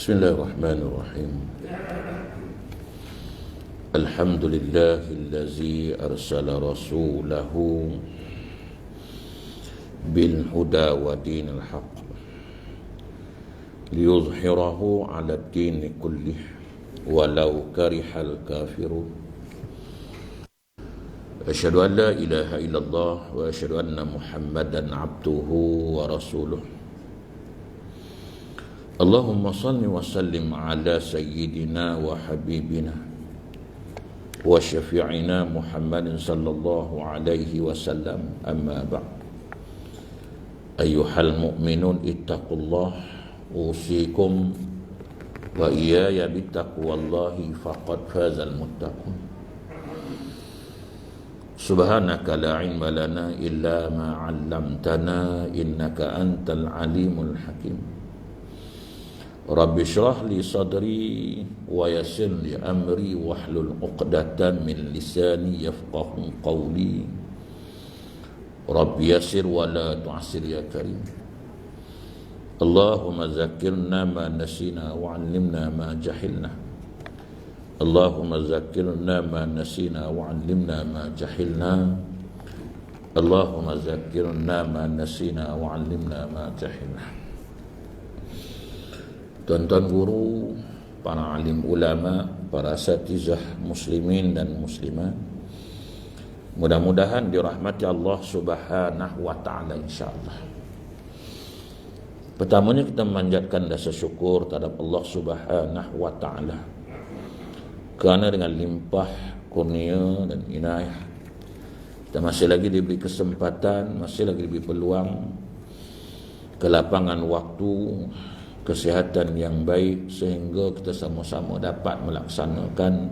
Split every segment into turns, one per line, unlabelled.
Bismillahirrahmanirrahim. Alhamdulillahillazi arsala rasulahu bil huda wa dinil haqq liyuzhirahu 'ala ad-din kullih walau karihal kafirun. Asyhadu an la ilaha illallah wa asyhadu anna Muhammadan 'abduhu wa rasuluh. Allahumma salli wa sallim ala sayyidina wa habibina wa syafi'ina Muhammadin sallallahu alaihi wasallam, amma ba'd. Ayyuhal mu'minun ittaqullah, usikum wa iyaya bittaqwallahi faqad fazal muttaqun. Subhanaka la ilma lana illa ma 'allamtana innaka antal alimul hakim. Rabbi syrah li sadri wa yassir li amri wahlul 'uqdatam min lisani yafqahu qawli. Rabbi yassir wa la tu'assir ya karim. Allahumma zakkirna ma nasina wa 'allimna ma jahilna. Allahumma zakkirna ma nasina wa 'allimna ma jahilna. Allahumma zakkirna ma nasina wa 'allimna ma jahilna. Tuan-tuan guru, para alim ulama, para asatizah muslimin dan muslimat, mudah-mudahan dirahmati Allah Subhanahu wa ta'ala insyaallah. Pertamanya kita memanjatkan rasa syukur terhadap Allah Subhanahu wa ta'ala kerana dengan limpah kurnia dan inayah kita masih lagi diberi kesempatan, masih lagi diberi peluang, kelapangan waktu, kesihatan yang baik sehingga kita sama-sama dapat melaksanakan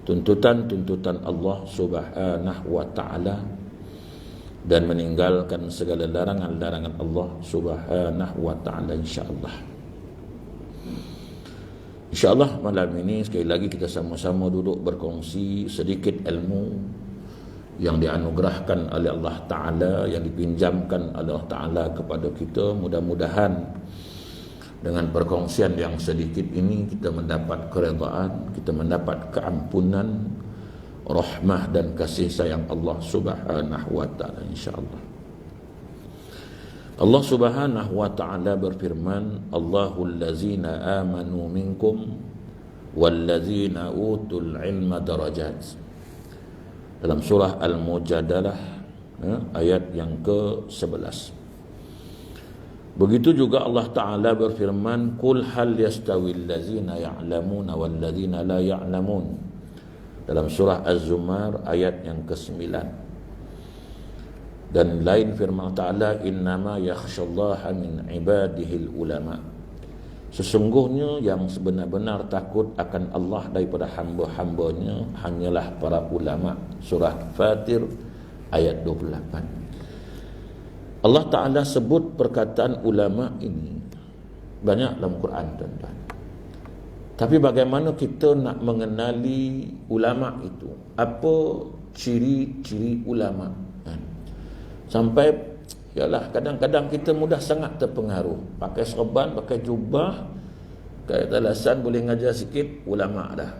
tuntutan-tuntutan Allah Subhanahu wa ta'ala dan meninggalkan segala larangan-larangan Allah Subhanahu wa ta'ala insyaallah. InsyaAllah malam ini sekali lagi kita sama-sama duduk berkongsi sedikit ilmu yang dianugerahkan oleh Allah Ta'ala, yang dipinjamkan oleh Allah Ta'ala kepada kita. Mudah-mudahan dengan perkongsian yang sedikit ini kita mendapat keredaan, kita mendapat keampunan, rahmah dan kasih sayang Allah Subhanahu wa ta'ala insyaallah. Allah Subhanahu wa ta'ala berfirman, Allahul ladzina amanu minkum walladzina utul ilma darajat. Dalam surah Al-Mujadalah ayat yang ke-11. Begitu juga Allah Ta'ala berfirman, Qul hal yastawil ladzina ya'lamuna wal ladzina la ya'lamun. Dalam surah Az-Zumar ayat yang ke-9. Dan lain firman Ta'ala, innama yakhshallaha min ibadihil ulama. Sesungguhnya yang sebenar-benar takut akan Allah daripada hamba-hambanya hanyalah para ulama. Surah Fatir ayat 28. Allah Ta'ala sebut perkataan ulama ini banyak dalam Quran, tuan-tuan. Tapi bagaimana kita nak mengenali ulama itu? Apa ciri-ciri ulama? Sampai yalah kadang-kadang kita mudah sangat terpengaruh. Pakai serban, pakai jubah, pakai talasan, boleh ngajar sikit, ulama dah.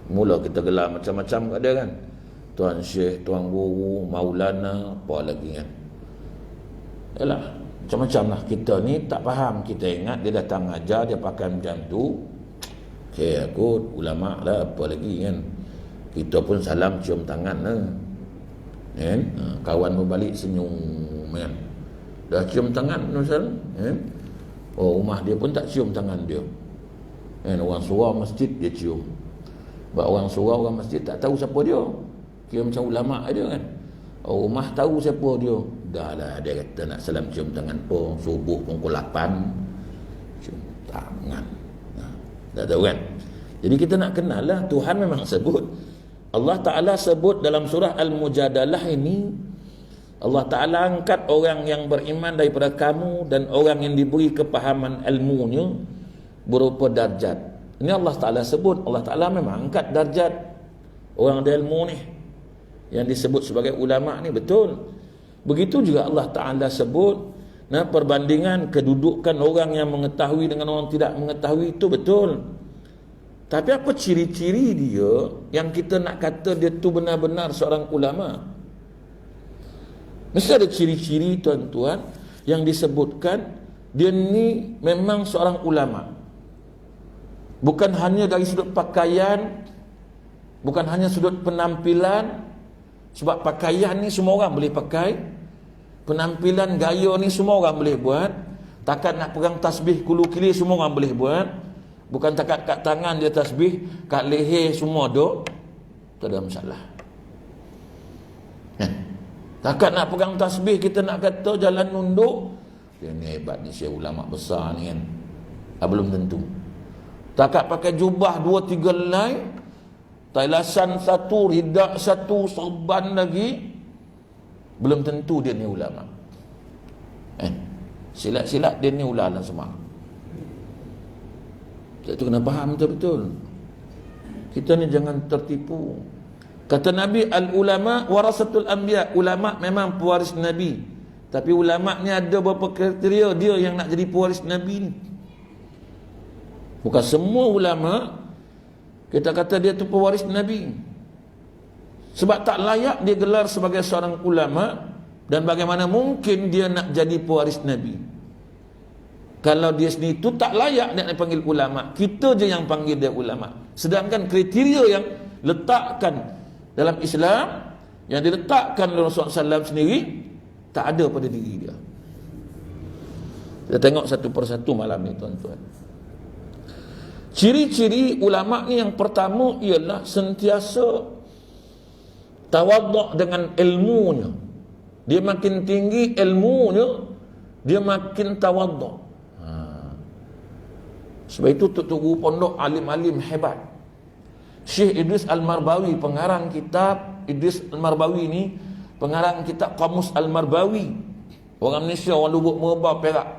Mula kita gelar macam-macam ada kan? Tuan Syekh, Tuan Guru, Maulana, apa lagi kan? Yalah, macam-macam lah. Kita ni tak faham. Kita ingat dia datang ajar, dia pakai macam tu, okay, aku ulama lah, apa lagi kan. Kita pun salam cium tangan lah kan? Kawan berbalik senyum kan? Dah cium tangan misal kan? Oh, rumah dia pun tak cium tangan dia kan? Orang surau masjid dia cium. Sebab orang surau, orang masjid tak tahu siapa dia, kira macam ulama dia kan. Oh, rumah tahu siapa dia. Dah lah, dia kata nak salam cium tangan pun subuh pukul 8 cium tangan. Tak tahu kan. Jadi kita nak kenal lah. Tuhan memang sebut, Allah Ta'ala sebut dalam surah Al-Mujadalah ini, Allah Ta'ala angkat orang yang beriman daripada kamu dan orang yang diberi kepahaman ilmunya berupa darjat. Ini Allah Ta'ala sebut. Allah Ta'ala memang angkat darjat orang ada ilmu ni, yang disebut sebagai ulama ni, betul. Begitu juga Allah Ta'ala sebut Nah, perbandingan kedudukan orang yang mengetahui dengan orang tidak mengetahui itu betul. Tapi apa ciri-ciri dia yang kita nak kata dia tu benar-benar seorang ulama? Mesti ada ciri-ciri, tuan-tuan, yang disebutkan dia ni memang seorang ulama. Bukan hanya dari sudut pakaian, bukan hanya sudut penampilan. Sebab pakaian ni semua orang boleh pakai, penampilan gaya ni semua orang boleh buat. Takat nak pegang tasbih kulu kili semua orang boleh buat. Bukan takat kat tangan dia tasbih, kat leher semua duk, tak ada masalah. Takat nak pegang tasbih, kita nak kata jalan nunduk, dia ni hebat ni, saya ulama besar ni kan. Belum tentu. Takat pakai jubah 2-3 helai, tailasan satu, ridak satu, sorban lagi, belum tentu dia ni ulama. Silat-silat dia ni ulama semua. Itu kena faham betul-betul. Kita ni jangan tertipu. Kata Nabi, al-ulama warasatul anbiya. Ulama memang pewaris Nabi. Tapi ulama ni ada beberapa kriteria dia yang nak jadi pewaris Nabi ni. Bukan semua ulama kita kata dia tu pewaris Nabi. Sebab tak layak dia gelar sebagai seorang ulama. Dan bagaimana mungkin dia nak jadi pewaris Nabi? Kalau dia sendiri tu tak layak nak dipanggil ulama. Kita je yang panggil dia ulama. Sedangkan kriteria yang letakkan dalam Islam, yang diletakkan oleh Rasulullah SAW sendiri, tak ada pada diri dia. Kita tengok satu persatu malam ni, tuan-tuan. Ciri-ciri ulama ni yang pertama ialah sentiasa tawaduk dengan ilmunya. Dia makin tinggi ilmunya, dia makin tawaduk. Sebab itu Tok Guru Pondok alim-alim hebat. Syekh Idris Al-Marbawi, pengarang kitab Idris Al-Marbawi ni, pengarang kitab Kamus Al-Marbawi. Orang Malaysia, orang Lubuk Merbau, Perak.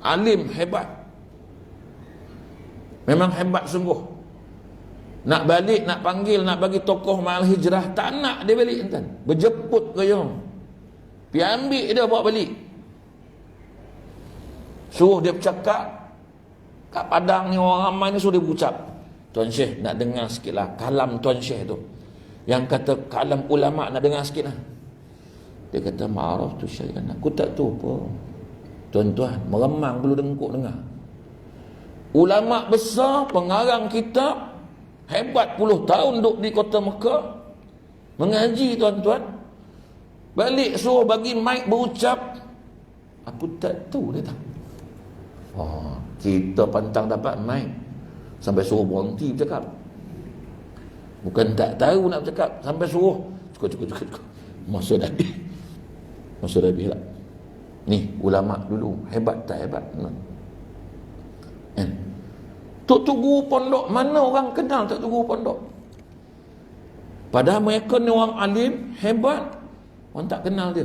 Alim hebat. Memang hebat sungguh. Nak balik, nak panggil, nak bagi tokoh Ma'al Hijrah, tak nak dia balik tuan. Berjemput ke yang pergi ambil dia bawa balik. Suruh dia bercakap. Kat Padang ni orang ramai ni suruh dia berucap. Tuan Syekh nak dengar sikit lah kalam Tuan Syekh tu, yang kata kalam ulama, nak dengar sikit lah. Dia kata ma'araf tu syai'an, aku tak tahu apa. Tuan-tuan, meremang bulu dengkuk dengar. Ulama besar, pengarang kitab hebat, puluh tahun duduk di kota Mekah mengaji, tuan-tuan, balik suruh bagi mic berucap, aku tak tahu dia tak. Kita pantang dapat mic sampai suruh berhenti bercakap. Bukan tak tahu nak bercakap, sampai suruh cukup. Masa dah habis lah. Ni ulama dulu hebat tak hebat? Tok Guru Pondok, mana orang kenal Tok Guru Pondok? Padahal mereka ni orang alim hebat, orang tak kenal dia.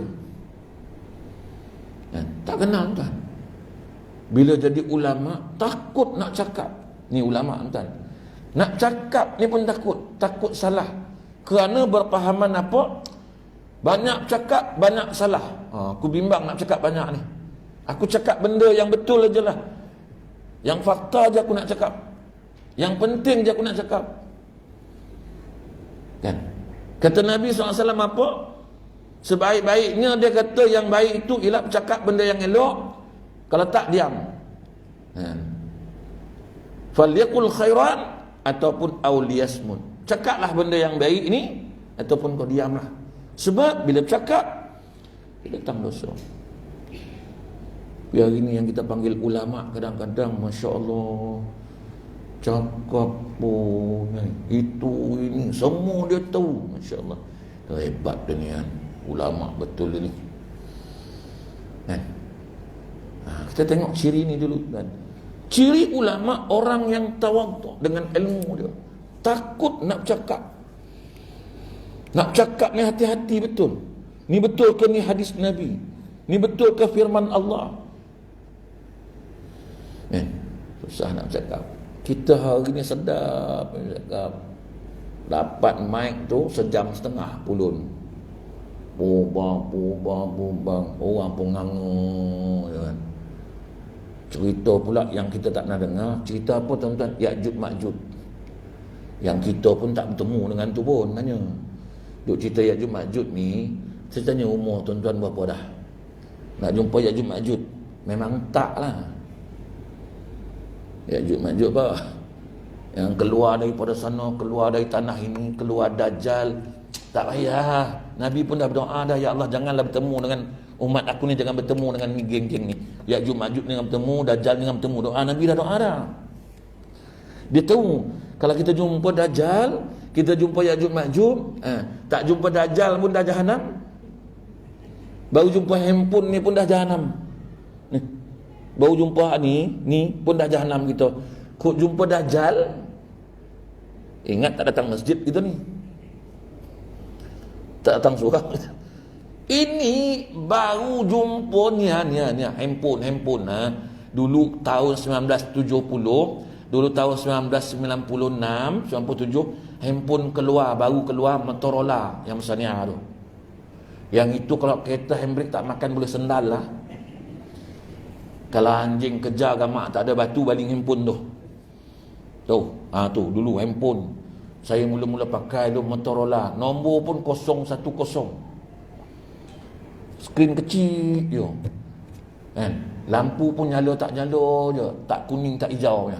Tak kenal tuan. Bila jadi ulama, takut nak cakap. Ni ulama tuan. Nak cakap ni pun takut salah. Kerana berpahaman apa? Banyak cakap, banyak salah. Aku bimbang nak cakap banyak ni. Aku cakap benda yang betul aja lah. Yang fakta je aku nak cakap. Yang penting je aku nak cakap. Kan? Kata Nabi SAW apa? Sebaik-baiknya dia kata yang baik itu ialah bercakap benda yang elok. Kalau tak, diam. Falyaqul khairan ataupun auliyasmun. Cakaplah benda yang baik ini ataupun kau diamlah. Sebab bila bercakap dia datang dosa. Hari ini yang kita panggil ulama, kadang-kadang masya-Allah cakap itu ini semua dia tahu, masya-Allah. Hebat dia ni kan. Ulama betul ini. Kan? Kita tengok ciri ni dulu kan. Ciri ulama orang yang tawaduk dengan ilmu dia. Takut nak bercakap. Nak bercakap ni hati-hati betul. Ni betul ke ni hadis Nabi? Ni betul ke firman Allah? Susah nak bercakap. Kita hari ni sedap bercakap. Dapat mic tu 1.5 jam pulun. Bubang, orang pun ngangur, kan. Cerita pula yang kita tak pernah dengar, cerita apa tuan-tuan? Ya'juj Ma'juj. Yang kita pun tak bertemu dengan tu pun tanya. Duk cerita Ya'juj Ma'juj ni, saya tanya umur tuan-tuan berapa dah? Nak jumpa Ya'juj Ma'juj? Memang tak lah. Ya'juj Ma'juj apa? Yang keluar daripada sana, keluar dari tanah ini, keluar Dajjal. Tak payah. Nabi pun dah berdoa dah, ya Allah janganlah bertemu dengan umat aku ni, jangan bertemu dengan ni geng-geng ni. Ya'juj Ma'juj ni jangan bertemu, Dajjal ni jangan bertemu. Doa Nabi dah doa dah. Dia tahu kalau kita jumpa Dajjal, kita jumpa Ya'juj Ma'juj, tak jumpa Dajjal pun dah jahanam. Baru jumpa handphone ni pun dah jahanam. Ni. Baru jumpa ni pun dah jahanam kita. Kok jumpa Dajjal, ingat tak datang masjid kita ni. Tak datang surau. Ini baru jumpa ni handphone dulu tahun 1970, dulu tahun 1996, 97 handphone baru keluar Motorola yang besar ni tu. Yang itu kalau kereta handbrake tak makan boleh sendal lah. Kalau anjing kejar gamak tak ada batu baling handphone tu. Tu dulu handphone. Saya mula-mula pakai tu Motorola, nombor pun 010. Skrin kecil je. Kan? Lampu pun nyala tak nyala je, tak kuning tak hijau je.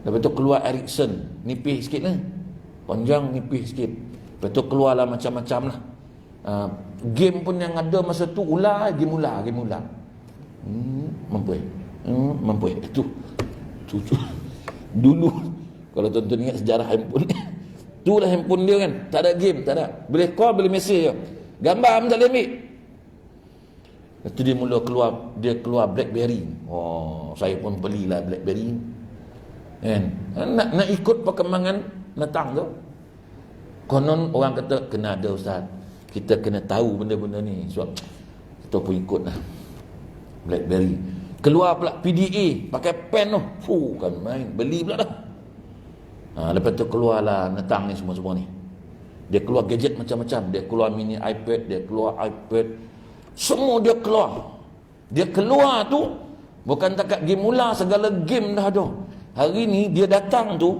Lepas tu keluar Ericsson, nipis sikit lah. Panjang nipis sikit. Lepas tu keluarlah macam-macam lah. Game pun yang ada masa tu game ular. Mampu. Itu. Dulu kalau tuan-tuan ingat sejarah handphone ni, itulah handphone dia kan, tak ada game, tak ada. Boleh call, boleh mesej je. Gambar pun tak boleh ambil. Lepas tu dia keluar BlackBerry. Saya pun belilah BlackBerry. Kan? Nak ikut perkembangan datang tu. Konon orang kata kena ada ustaz. Kita kena tahu benda-benda ni. Sebab kita pun ikut lah. BlackBerry. Keluar pula PDA, pakai pen tu. Kan main, beli pula dah. Lepas tu keluarlah datang ni semua ni. Dia keluar gadget macam-macam. Dia keluar mini iPad, dia keluar iPad. Semua dia keluar. Dia keluar tu bukan takat game ular, segala game dah ada. Hari ni dia datang tu,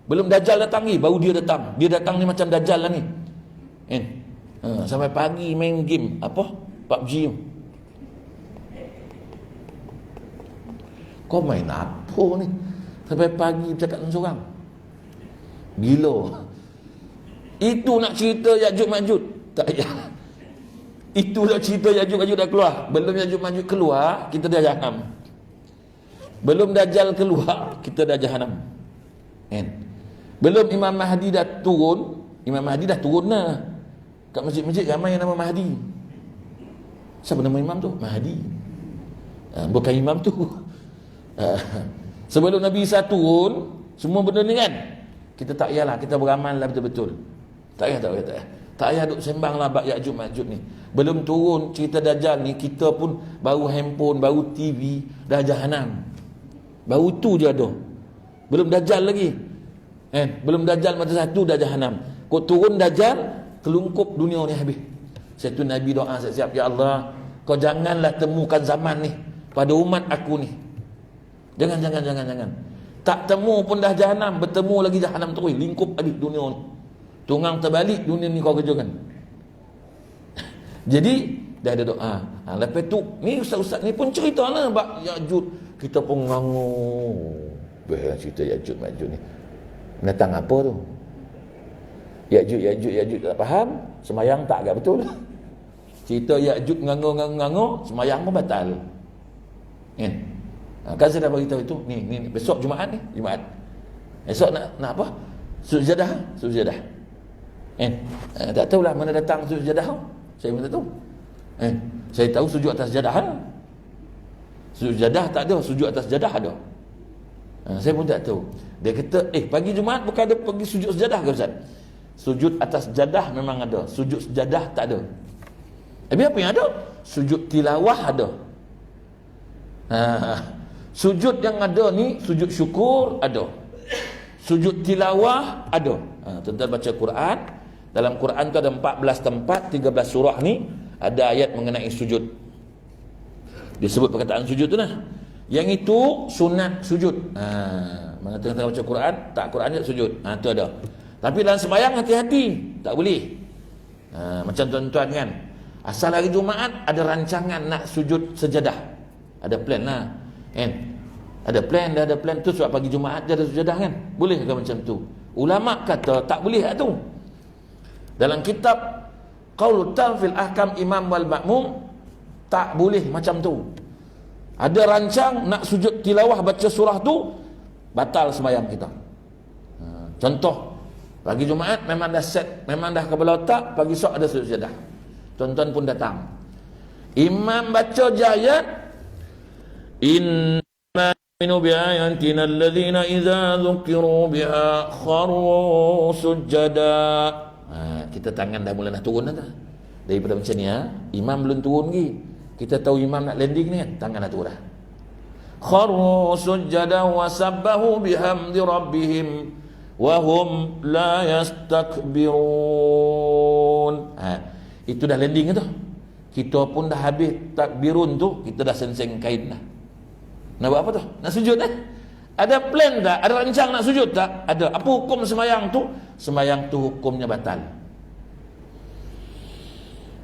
belum Dajjal datang ni, baru dia datang. Dia datang ni macam Dajjal lah ni. Sampai pagi main game apa? PUBG tu. Kau main apa ni? Sampai pagi bercakap dengan seorang. Gila. Itu nak cerita Ya'juj Ma'juj? Tak payah. Itu nak cerita Ya'juj Ma'juj dah keluar. Belum Ya'juj Ma'juj keluar, kita dah jahanam. Belum Dajjal keluar, kita dah jahanam. Belum Imam Mahdi dah turun. Imam Mahdi dah turun lah. Kat masjid-masjid ramai yang nama Mahdi. Siapa nama imam tu? Mahdi. Bukan imam tu. Sebelum Nabi Isa turun, semua benda ni kan, kita tak payahlah, kita beramal lah betul-betul. Tak payah. Tak payah duk sembang lah bab Ya'juj Ma'juj ni. Belum turun cerita Dajjal ni, kita pun baru handphone, baru TV, dah jahanam. Baru tu je ada. Belum Dajjal lagi. Belum Dajjal mata satu dah jahanam. Kau turun Dajjal, kelungkup dunia ni habis. Satu Nabi doa siap-siap, ya Allah, kau janganlah temukan zaman ni pada umat aku ni. Jangan. Tak temu pun dah jahanam, bertemu lagi jahanam terus, lingkup habis dunia ni. Tunggang terbalik dunia ni kau kerjakan. Jadi dah ada doa. Lepas tu ni ustaz-ustaz ni pun cerita lah bab Ya'juj. Kita pun ngangur. Cerita Ya'juj Ma'juj ni. Datang apa tu? Ya'juj tak faham, semayang tak agak betul. Cerita Ya'juj ngangur, semayang pun batal. Kan saya dah beritahu itu. Ni besok Jumaat ni, Jumaat. Esok nak apa? Sujadah. Tak tahulah mana datang sujadah. Saya pun tak tahu. Saya tahu sujud atas jadah. Sujadah tak ada, sujud atas jadah ada. Saya pun tak tahu. Dia kata, pagi Jumaat bukan ada pergi sujud sejadah ke Ustaz? Sujud atas jadah memang ada, sujud sejadah tak ada. Tapi apa yang ada? Sujud tilawah ada. Sujud yang ada ni, sujud syukur ada. Sujud tilawah ada. Tuan-tuan baca Quran, Dalam Quran tu ada 14 tempat, 13 surah ni ada ayat mengenai sujud. Disebut perkataan sujud tu lah. Yang itu sunat sujud. Mana tengah-tengah baca Quran, tak Quran je sujud. Tu ada. Tapi dalam sembahyang hati-hati, tak boleh. Macam tuan-tuan kan, asal hari Jumaat ada rancangan nak sujud sejadah, ada plan lah kan, ada plan tu sebab pagi Jumaat dia ada sejadah kan, boleh ke macam tu? Ulama kata tak boleh lah tu. Dalam kitab Qaulul Tam fil Ahkam Imam wal Ma'mum tak boleh macam tu. Ada rancang nak sujud tilawah baca surah tu, batal sembahyang kita. Contoh, pagi Jumaat memang dah set, memang dah kepala otak, pagi esok ada sujud sejadah. Tuan-tuan pun datang. Imam baca ayat inna minu bi'ayatina alladhina idza dzukiru biha kharu sujada. Kita tangan dah mula nak turun dah. Daripada macam ni imam belum turun lagi. Kita tahu imam nak landing ni kan, tangan dah turun dah. Kharu sujada wa sabbahu bihamdi rabbihim wa hum la yastakbirun. Itu dah landing tu. Kita pun dah habis takbirun tu, kita dah senseng kain dah. Nak buat apa tu? Nak sujud Ada plan tak? Ada rancang nak sujud tak? Ada. Apa hukum sembahyang tu? Sembahyang tu hukumnya batal.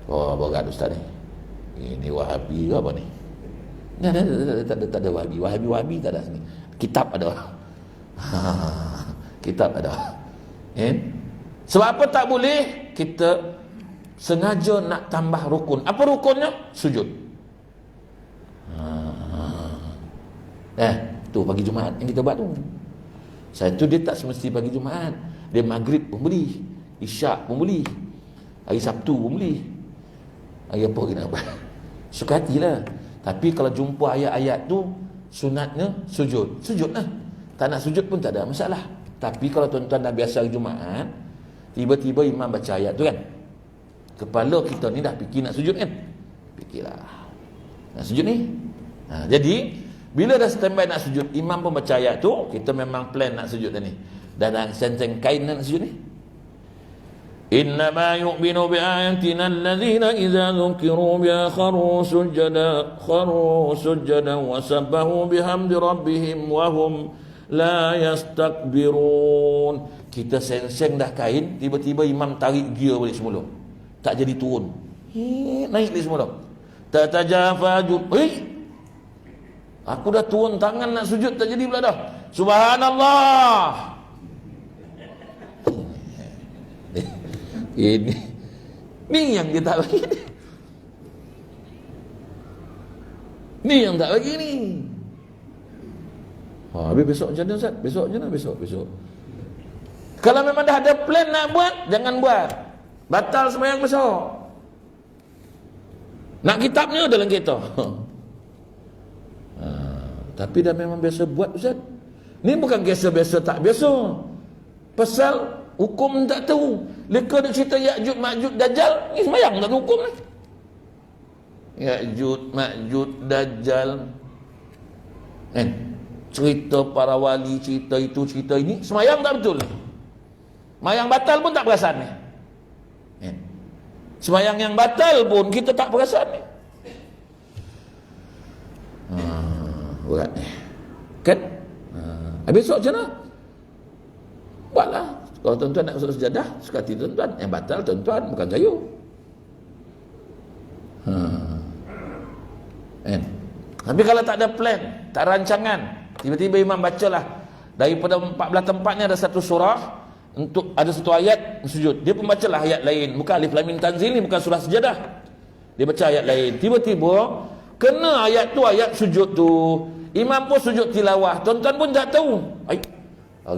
Oh, berat ustaz ni. Ini Wahabi ke apa ni? Tak ada Wahabi. Wahabi tak ada sini. Kitab ada. Kitab ada. Sebab apa tak boleh? Kita sengaja nak tambah rukun. Apa rukunnya? Sujud. Tu pagi Jumaat yang kita buat tu. Satu dia tak semesti pagi Jumaat. Dia maghrib pun boleh, isyak pun boleh, hari Sabtu pun boleh, hari apa kita buat. Suka hatilah. Tapi kalau jumpa ayat-ayat tu, sunatnya sujud. Sujud lah. Tak nak sujud pun tak ada masalah. Tapi kalau tuan-tuan dah biasa hari Jumaat, tiba-tiba imam baca ayat tu kan, kepala kita ni dah fikir nak sujud kan, fikirlah nak sujud ni. Jadi bila dah standby nak sujud, imam pun baca ayat tu, kita memang plan nak sujud dah ni, dan senteng kain nak sujud ni. Inna ma yu'minu bi ayatina alladhina idza dhukiru biha kharu sujada wa sabbahu bihamdi rabbihim wa hum la yastakbirun. Kita senseng dah kain, tiba-tiba imam tarik gear balik semula, tak jadi turun, naik balik semula. Tatajafa aku dah turun tangan nak sujud, tak jadi pula dah. Subhanallah. Ini yang dia tak bagi ni. Ni yang tak bagi ni. Habis besok macam mana Ustaz? Besok je lah, besok. Kalau memang dah ada plan nak buat, jangan buat. Batal sembahyang besok. Nak kitabnya dalam kereta. Tapi dah memang biasa buat Ustaz. Ni bukan biasa tak biasa. Pasal hukum tak tahu. Leka dia cerita Ya'jud Ma'jud Dajjal, ni sembahyang tak tahu hukum ni. Ya'jud Ma'jud Dajjal, cerita para wali, cerita itu, cerita ini, sembahyang tak betul. Sembahyang batal pun tak perasan ni. Sembahyang yang batal pun kita tak perasan ni. Berat ni kan. Habis esok macam mana? Buatlah. Kalau tuan-tuan nak masuk sejadah, suka hati tuan-tuan. Yang batal tuan-tuan, bukan saya. Tapi kalau tak ada plan, tak ada rancangan, tiba-tiba imam bacalah daripada 14 tempat ni ada satu surah, untuk ada satu ayat sujud, dia pun bacalah ayat lain, bukan Alif Lam Mim Tanzil ni, bukan surah sejadah, dia baca ayat lain. Tiba-tiba kena ayat tu, ayat sujud tu, imam pun sujud tilawah, tuan-tuan pun tak tahu, hari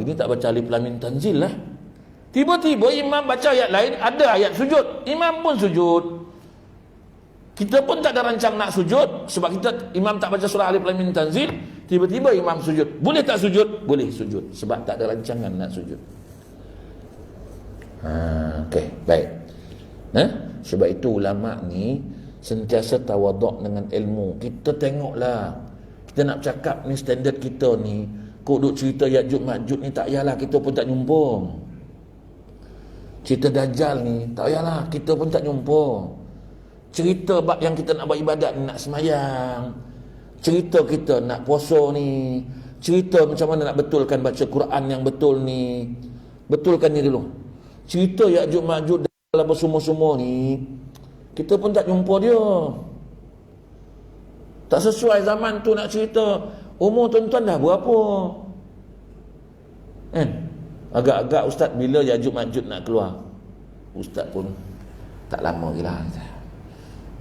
ni tak baca Alif Lam Mim Tanzil lah. Tiba-tiba imam baca ayat lain, ada ayat sujud, imam pun sujud. Kita pun tak ada rancang nak sujud, sebab imam tak baca surah Alif Lam Mim Tanzil, tiba-tiba imam sujud. Boleh tak sujud? Boleh sujud, sebab tak ada rancangan nak sujud. Okey, baik. Sebab itu ulama ni sentiasa tawaduk dengan ilmu. Kita tengoklah, kita nak cakap ni standard kita ni, kok duk cerita Ya'jud Ma'jud ni tak yalah, kita pun tak nyumbung. Cerita Dajjal ni, tak payahlah, kita pun tak jumpa. Cerita bab yang kita nak buat ibadat ni, nak semayang, cerita kita nak puasa ni, cerita macam mana nak betulkan baca Quran yang betul ni, betulkan ni dulu. Cerita Ya'juj Ma'juj dalam bersumur-sumur ni, kita pun tak jumpa dia. Tak sesuai zaman tu nak cerita. Umur tuan-tuan dah berapa? Kan? Agak-agak ustaz bila Ya'juj Ma'juj nak keluar? Ustaz pun tak lama lagi lah.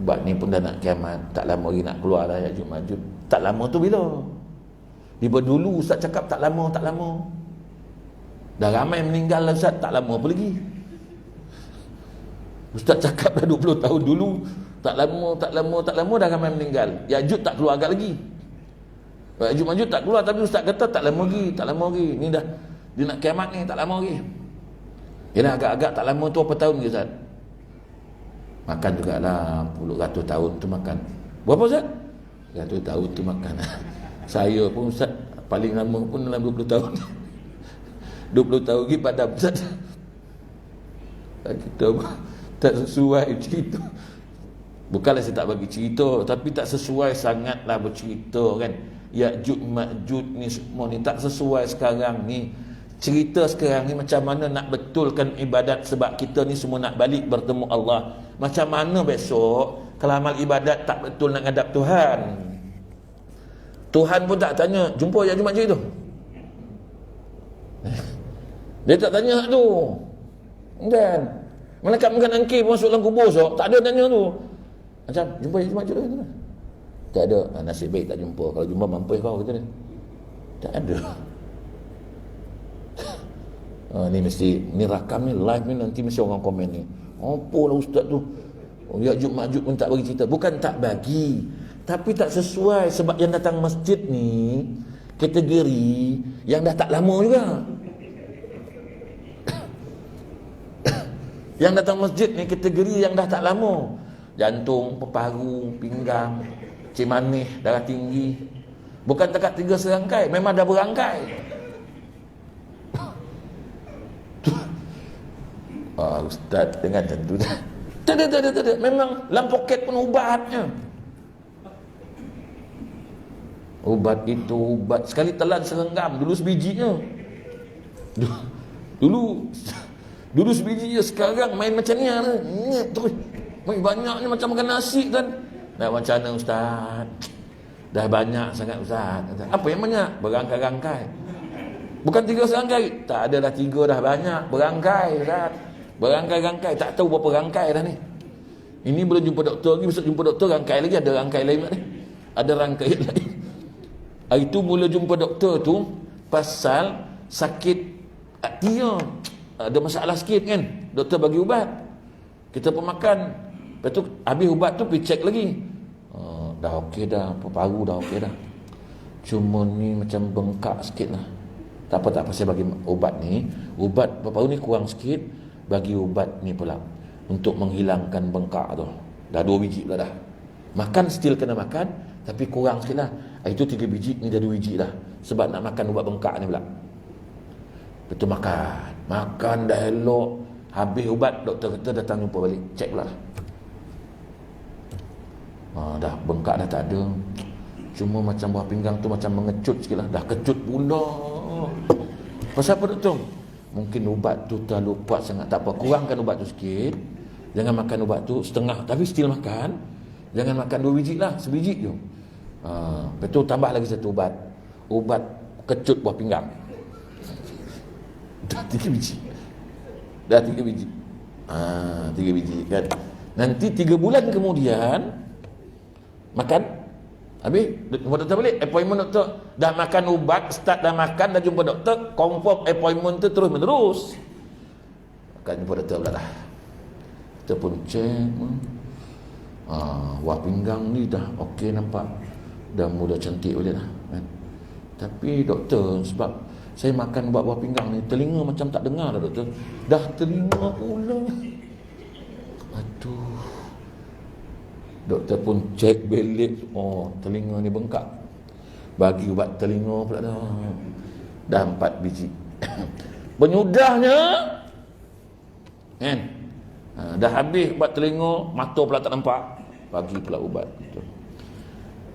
Sebab ni pun dah nak kiamat, tak lama lagi nak keluar lah Ya'juj Ma'juj. Tak lama tu bila? Daripada dulu ustaz cakap tak lama, tak lama. Dah ramai meninggal lah ustaz, tak lama apa lagi? Ustaz cakap dah 20 tahun dulu, tak lama dah ramai meninggal. Ya'juj tak keluar agak lagi. Ya'juj Ma'juj tak keluar, tapi ustaz kata tak lama lagi. Ni dah dia nak kiamat ni, tak lama lagi. Yalah, agak-agak tak lama tu apa tahun ke ustaz? Makan jugalah, puluh ratus tahun tu makan. Berapa ustaz? 100 tahun tu makan. Saya pun ustaz paling lama pun dalam 20 tahun. 20 tahun lagi padam ustaz. Kita tak sesuai cerita. Bukanlah saya tak bagi cerita, tapi tak sesuai sangatlah bercerita kan. Ya'juj Ma'juj ni semua ni tak sesuai sekarang ni. Cerita sekarang ni macam mana nak betulkan ibadat, sebab kita ni semua nak balik bertemu Allah. Macam mana besok kalau amal ibadat tak betul nak hadap Tuhan? Tuhan pun tak tanya, jumpa Ya'juj Ma'juj tu. Dia tak tanya tu. Kan? Malaikat mengangkir masuk dalam kubur so, tak ada tanya tu. Macam jumpa Ya'juj Ma'juj tu. Tak ada. Nasib baik tak jumpa. Kalau jumpa mampus kau kata dia. Tak ada. Ni mesti, ni rakam ni live ni, nanti mesti orang komen ni, apa lah ustaz tu, Ya'juj Ma'juj pun tak bagi cerita. Bukan tak bagi, tapi tak sesuai. Sebab yang datang masjid ni kategori yang dah tak lama juga. Yang datang masjid ni kategori yang dah tak lama. Jantung, peparu, pinggang, cimanih, darah tinggi. Bukan dekat 3 serangkai, memang dah berangkai. Ustaz dengan tentu dah. Tak ada. Memang dalam poket pun ubatnya. Ubat itu ubat. Sekali telan serenggam, dulu sebijinya. Dulu sebijinya, sekarang main macam ni lah. Terus main banyaknya macam makan nasi kan. Dah macam mana ustaz? Dah banyak sangat ustaz. Apa yang banyak? Berangkai-rangkai. Bukan 3 serangkai. Tak ada dah 3 dah banyak. Berangkai ustaz. Berangkai-rangkai, tak tahu berapa rangkai dah ni. Ini belum jumpa doktor lagi, besok jumpa doktor rangkai lagi, ada rangkai lain ni. Ada rangkai lain. Hari tu mula jumpa doktor tu pasal sakit dia. Ada masalah sikit kan. Doktor bagi ubat. Kita pun makan. Lepas tu habis ubat tu pergi cek lagi. Dah okey dah, paru dah okey dah. Cuma ni macam bengkak sikit lah. Tak apa, saya bagi ubat ni. Ubat paru ni kurang sikit. Bagi ubat ni pula untuk menghilangkan bengkak tu. Dah 2 biji pula dah. Makan still kena makan, tapi kurang sikit lah. Itu 3 biji, ni dah 2 biji dah. Sebab nak makan ubat bengkak ni pula. Betul makan dah elok. Habis ubat, doktor kata datang jumpa balik, cek pula. Dah bengkak dah tak ada. Cuma macam buah pinggang tu macam mengecut sikit lah. Dah kecut pula. Pasal apa doktor? Mungkin ubat tu terlalu kuat sangat. Tak apa, kurangkan ubat tu sikit. Jangan makan ubat tu setengah, tapi still makan. Jangan makan 2 biji lah, sebiji je. Betul, tambah lagi 1 ubat. Ubat kecut buah pinggang. Dah 3 biji. Dah 3 biji. 3 biji kan. Nanti 3 bulan kemudian makan. Habis jumpa doktor balik, appointment doktor. Dah makan ubat, start dah makan, dah jumpa doktor, confirm appointment tu terus menerus. Akan jumpa doktor pula dah. Kita pun cek. Wah pinggang ni dah okey nampak. Dah mula cantik boleh dah kan? Tapi doktor, sebab saya makan ubat buah pinggang ni, telinga macam tak dengar dah doktor. Dah telinga pula. Aduh. Doktor pun cek belik. Telinga ni bengkak. Bagi ubat telinga pula dah. Dah 4 biji. Penyudahnya Kan? Dah habis ubat telinga, mata pula tak nampak, bagi pula ubat.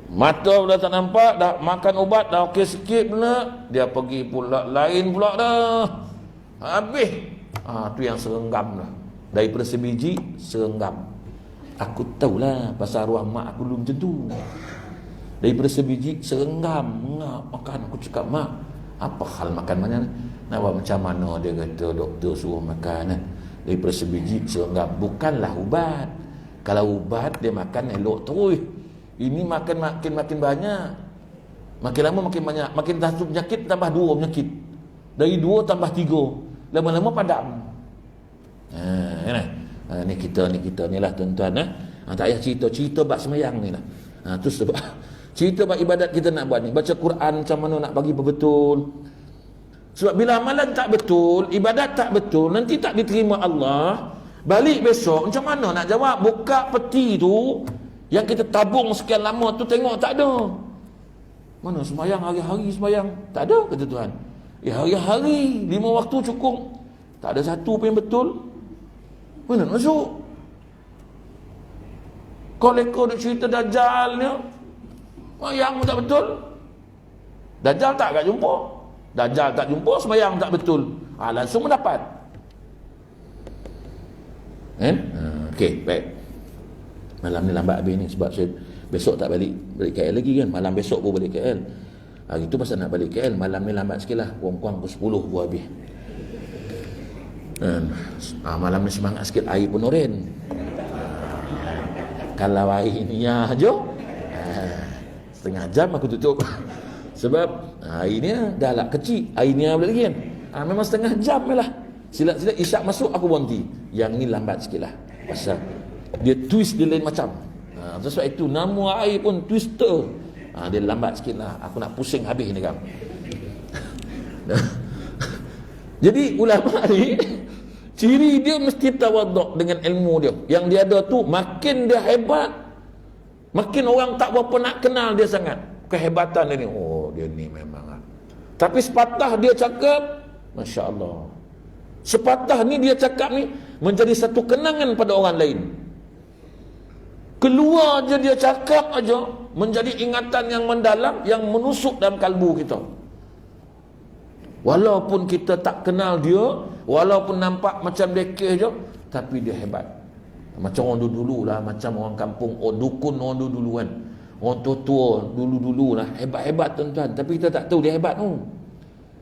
Mata pula tak nampak, dah makan ubat dah okey sikit pula, dia pergi pula lain pula dah. Habis. Tu yang serenggam lah. Daripada sebiji serenggam. Aku tahulah pasal arwah mak aku dulu macam tu. Daripada sebiji serenggam, makan. Aku cakap, mak, apa hal makan mana? Nak buat macam mana? Dia kata doktor suruh makan. Daripada sebiji serenggam. Bukanlah ubat. Kalau ubat dia makan elok terus. Ini makan makin banyak. Makin lama makin banyak. Makin satu penyakit tambah 2 penyakit. Dari 2 tambah 3. Lama-lama padam. Ni kita ni lah tuan-tuan. Tak payah cerita bab semayang ni lah. Tu sebab cerita bab ibadat kita nak buat ni. Baca Quran macam mana nak bagi betul. Sebab bila amalan tak betul, ibadat tak betul, nanti tak diterima Allah. Balik besok macam mana nak jawab? Buka peti tu yang kita tabung sekian lama tu, tengok tak ada. Mana semayang hari-hari semayang? Tak ada, kata Tuhan. Hari-hari 5 waktu cukup. Tak ada satu pun yang betul. Mana nak masuk? Kau lekor dia cerita Dajjal ni, semayang tak betul. Dajjal tak jumpa. Dajjal tak jumpa, semayang tak betul. Langsung mendapat. Okey, baik. Malam ni lambat habis ni sebab saya besok tak balik KL lagi kan. Malam besok pun balik KL. Hari tu pasal nak balik KL, malam ni lambat sikit lah. Kurang-kurang pukul 10 pun habis. Malam ni semangat sikit, air pun oren. Kalau air ni je, setengah jam aku tutup. Sebab air ni dah lah kecil, air ni boleh lagi kan. Memang setengah jam lah. Silat-silat isyak masuk aku berhenti. Yang ni lambat sikit lah. Pasal dia twist dia lain macam. Sebab itu nama air pun twister. Dia lambat sikit lah. Aku nak pusing habis ni kan. Jadi ulama ni ciri dia mesti tawaduk dengan ilmu dia. Yang dia ada tu makin dia hebat, makin orang tak berapa nak kenal dia sangat. Kehebatan dia ni, dia ni memang. Tapi sepatah dia cakap, Masya Allah. Sepatah ni dia cakap ni menjadi satu kenangan pada orang lain. Keluar je dia cakap aja menjadi ingatan yang mendalam, yang menusuk dalam kalbu kita. Walaupun kita tak kenal dia, walaupun nampak macam dekeh je, tapi dia hebat. Macam orang dulu lah, macam orang kampung, dukun orang dulu kan. Orang tua-tua dulu-dulu lah, hebat-hebat tuan-tuan. Tapi kita tak tahu dia hebat tu.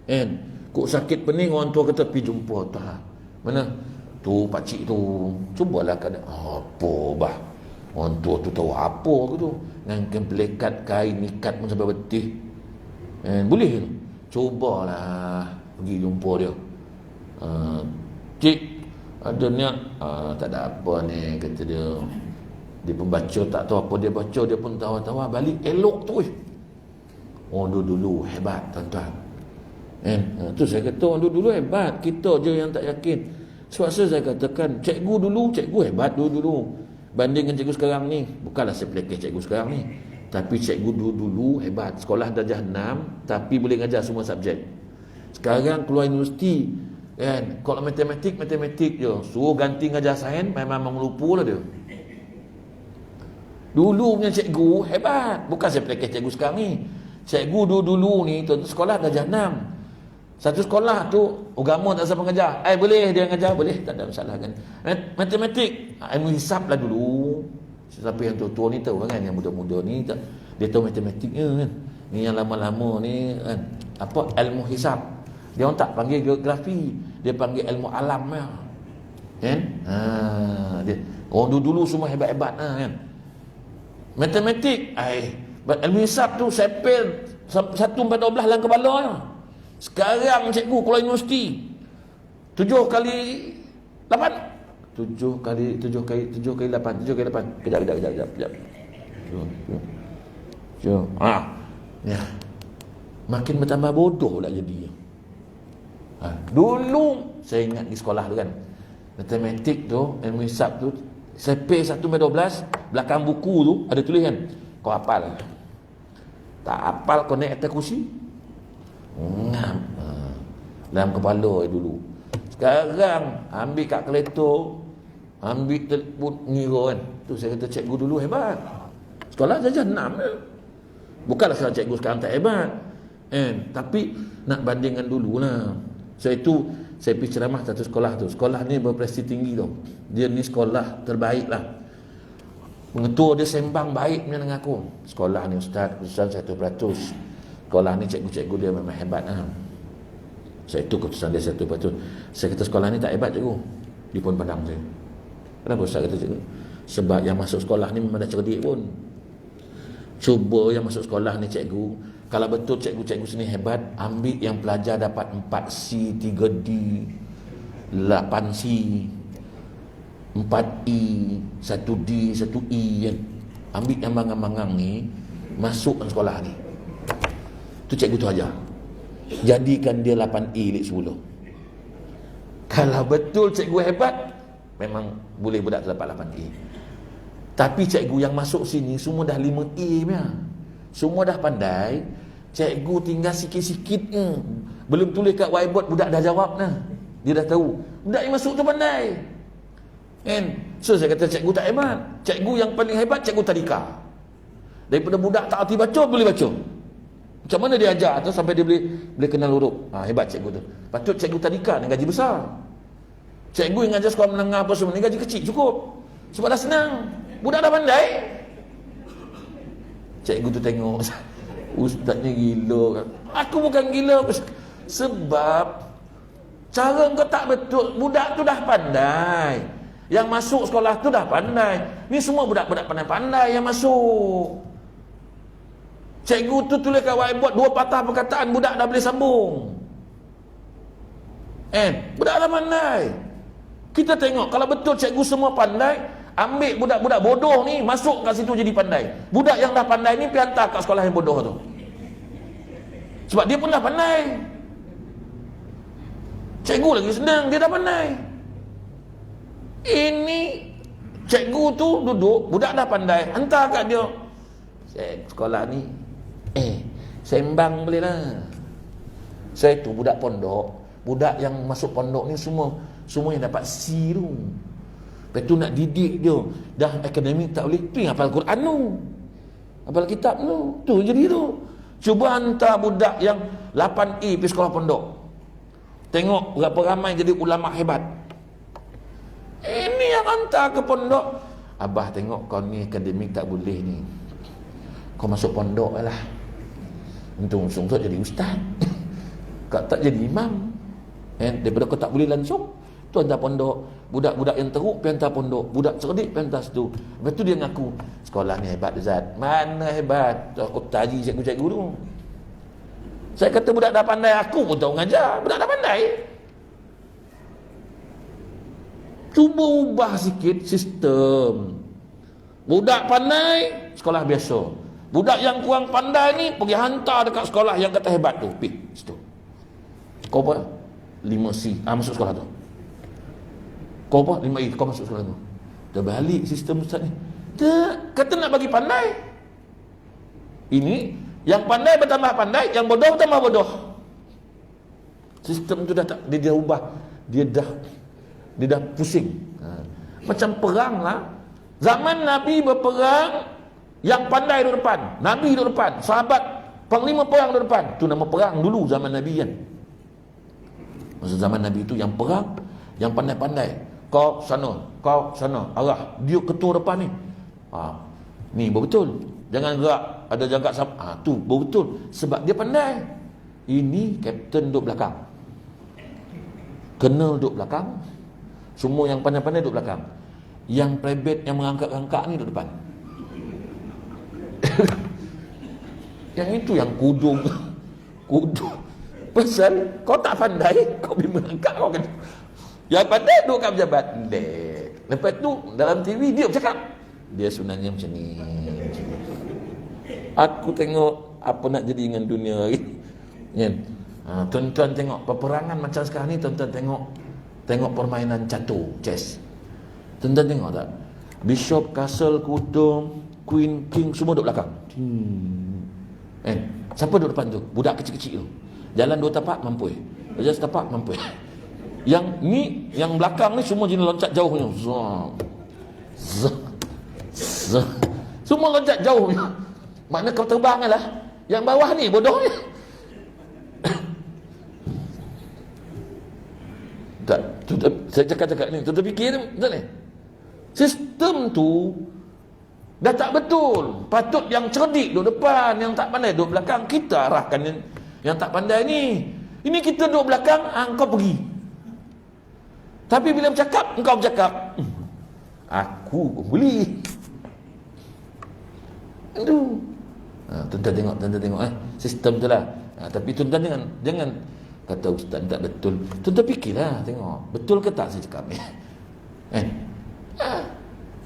Kan? Kok sakit pening, orang tua kata pergi jumpa Tuhan. Mana? Tu pakcik tu. Cubalah kadang. Apa bah? Orang tua tu tahu apa ke tu? Dengan pelekat kain ikat pun sampai betih. Boleh tu. Cubalah pergi jumpa dia. Cik, ada niat? Tak ada apa ni, kata dia. Dia pembaca tak tahu apa dia baca, dia pun tawa-tawa balik elok tu. Orang dulu hebat tuan-tuan. Tu saya kata orang dulu hebat, kita je yang tak yakin. Sebab saya katakan cikgu hebat dulu. Bandingkan cikgu sekarang ni, bukanlah saya pelekeh cikgu sekarang ni, tapi cikgu dulu hebat. Sekolah darjah 6 tapi boleh ngajar semua subjek. Sekarang keluar universiti kan, kalau matematik je, suruh ganti ngajar sains memang lupa lah dia. Dulu punya cikgu hebat. Bukan saya pelekeh cikgu sekarang ni. Cikgu dulu ni sekolah darjah 6. Satu sekolah tu agama tak siapa mengajar. Boleh dia mengajar, boleh, tak ada masalah kan. Matematik, ilmu hisab lah dulu. Siapa yang tua-tua ni tahu kan, yang muda-muda ni dia tahu matematiknya kan. Ni yang lama-lama ni kan, apa ilmu hisab. Dia orang tak panggil geografi, dia panggil ilmu alam lah. Kan? Dia orang dulu semua hebat-hebat kan. Matematik, ilmu hisab tu sepel 1 sampai 12 dalam kepala ya. Sekarang cikgu keluar universiti 7 kali 8. 7 kali 8. Kejap. Ya. Makin bertambah bodoh lah jadi. Dulu saya ingat di sekolah tu kan, matematik tu, ilmu hisab tu, sepel 1 sampai 12, belakang buku tu ada tulisan, kau hafal. Tak hafal kau naik atas kursi. Ngam. Dalam kepala dulu. Sekarang ambil kat Keleto, ambil telefon ngira kan. Tu saya kata cikgu dulu hebat. Sekolah saja 6 je. Bukanlah sekarang cikgu sekarang tak hebat. Tapi nak bandingkan dululah. So itu saya pergi ceramah satu sekolah tu. Sekolah ni berprestij tinggi tu. Dia ni sekolah terbaik lah. Pengetua dia sembang baik punya dengan aku. Sekolah ni ustaz, keputusan 100%. Sekolah ni cikgu-cikgu dia memang hebat lah. Saya itu keputusan dia 100%. Saya kata sekolah ni tak hebat cikgu. Dia pun pandang saya. Kenapa ustaz kata cikgu? Sebab yang masuk sekolah ni memang dah cerdik pun. Cuba yang masuk sekolah ni cikgu, kalau betul cikgu-cikgu sini hebat, ambil yang pelajar dapat 4C, 3D, 8C, 4E, 1D, 1E kan. Ambil yang mangang-mangang ni, masuk ke sekolah ni. Tu cikgu tu ajar. Jadikan dia 8E lik 10. Kalau betul cikgu hebat, memang boleh budak tu dapat 8E. Tapi cikgu yang masuk sini semua dah 5E punya. Semua dah pandai. Cikgu tinggal sikit-sikit belum tulis kat whiteboard, budak dah jawab dah. Dia dah tahu. Budak yang masuk tu pandai. Kan? So saya kata cikgu tak hebat. Cikgu yang paling hebat cikgu tadika. Daripada budak tak arti baca boleh baca. Macam mana dia ajar tu sampai dia boleh kenal huruf. Hebat cikgu tu. Patut cikgu tadika dengan gaji besar. Cikgu yang ajar sekolah menengah apa semua ni gaji kecil cukup. Sebab dah senang. Budak dah pandai. Cikgu tu tengok, ustaz ni gila. Aku bukan gila. Sebab cara kau tak betul. Budak tu dah pandai. Yang masuk sekolah tu dah pandai. Ni semua budak-budak pandai-pandai yang masuk. Cikgu tu tulis kat whiteboard 2 patah perkataan, budak dah boleh sambung. Budak dah pandai. Kita tengok, kalau betul cikgu semua pandai, ambil budak-budak bodoh ni, masuk kat situ jadi pandai. Budak yang dah pandai ni, pergi hantar kat sekolah yang bodoh tu. Sebab dia pun dah pandai. Cikgu lagi senang, dia dah pandai. Ini cikgu tu duduk, budak dah pandai, hantar kat dia. Sekolah ni sembang boleh lah. Saya tu budak pondok. Budak yang masuk pondok ni semua yang dapat C tu. Lepas tu nak didik dia, dah akademik tak boleh, tu yang hafal Quran tu, hafal kitab tu. Tu jadi tu. Cuba hantar budak yang 8E pergi sekolah pondok. Tengok berapa ramai jadi ulama hebat. Ini yang hantar ke pondok. Abah tengok kau ni akademik tak boleh ni, kau masuk pondok lah. Untung-untung tu jadi ustaz. Kau tak jadi imam. Daripada kau tak boleh langsung, tu hantar pondok. Budak-budak yang teruk pergi hantar pondok. Budak cerdik pergi hantar situ. Lepas tu dia ngaku, sekolah ni hebat Zat. Mana hebat? Aku taji cikgu-cikgu tu. Saya kata budak dah pandai, aku pun tahu ngajar. Budak dah pandai. Cuba ubah sikit sistem. Budak pandai, sekolah biasa. Budak yang kurang pandai ni, pergi hantar dekat sekolah yang kata hebat tu. Pergi situ. Kau apa? 5C. Masuk sekolah tu. Kau apa? 5E. Kau masuk sekolah tu. Dah balik sistem ustaz ni. Tak. Kata nak bagi pandai. Ini, yang pandai bertambah pandai, yang bodoh bertambah bodoh. Sistem tu dah tak, dia dah ubah. Dia dah pusing. Macam perang lah. Zaman Nabi berperang, yang pandai duduk depan, Nabi duduk depan, sahabat panglima perang duduk depan. Tu nama perang dulu zaman Nabi kan. Masa zaman Nabi tu yang perang, yang pandai-pandai, kau sana, arah dia ketua depan ni. Ni betul. Jangan gerak, ada jaga sama. Tu betul sebab dia pandai. Ini kapten duduk belakang, Colonel duduk belakang, semua yang pandai-pandai duduk belakang. Yang private yang mengangkat-angkat ni duduk depan. Yang itu yang kudung. Pasal kau tak pandai, kau pergi mengangkat kau kan. Yang pandai duduk kat pejabat. Lepas tu dalam TV dia bercakap, dia sebenarnya macam ni. Aku tengok apa nak jadi dengan dunia ni. Kan? Tuan-tuan tengok peperangan macam sekarang ni, tuan-tuan tengok permainan catur, chess. Tuan-tuan tengok tak? Bishop, castle, kudung, queen, king semua duduk belakang. Siapa duduk depan tu? Budak kecil-kecil tu. Jalan 2 tapak mampu. Jalan setapak mampu. Yang ni, yang belakang ni semua jenis loncat jauhnya. Zah. Zah. Zah. Semua loncat jauhnya. Makna kau terbang lah. Yang bawah ni bodohnya. Tak, saya cakap ni, tu terfikir betul ni. Sistem tu dah tak betul. Patut yang cerdik duduk depan, yang tak pandai duduk belakang. Kita arahkan yang tak pandai ni. Ini kita duduk belakang, kau pergi. Tapi bila bercakap, engkau bercakap, aku pun boleh. Aduh. Tuan-tuan tengok sistem tu lah. Tapi tuan-tuan jangan kata ustaz tak betul. Tuan-tuan fikirlah, tengok betul ke tak saya cakap ni.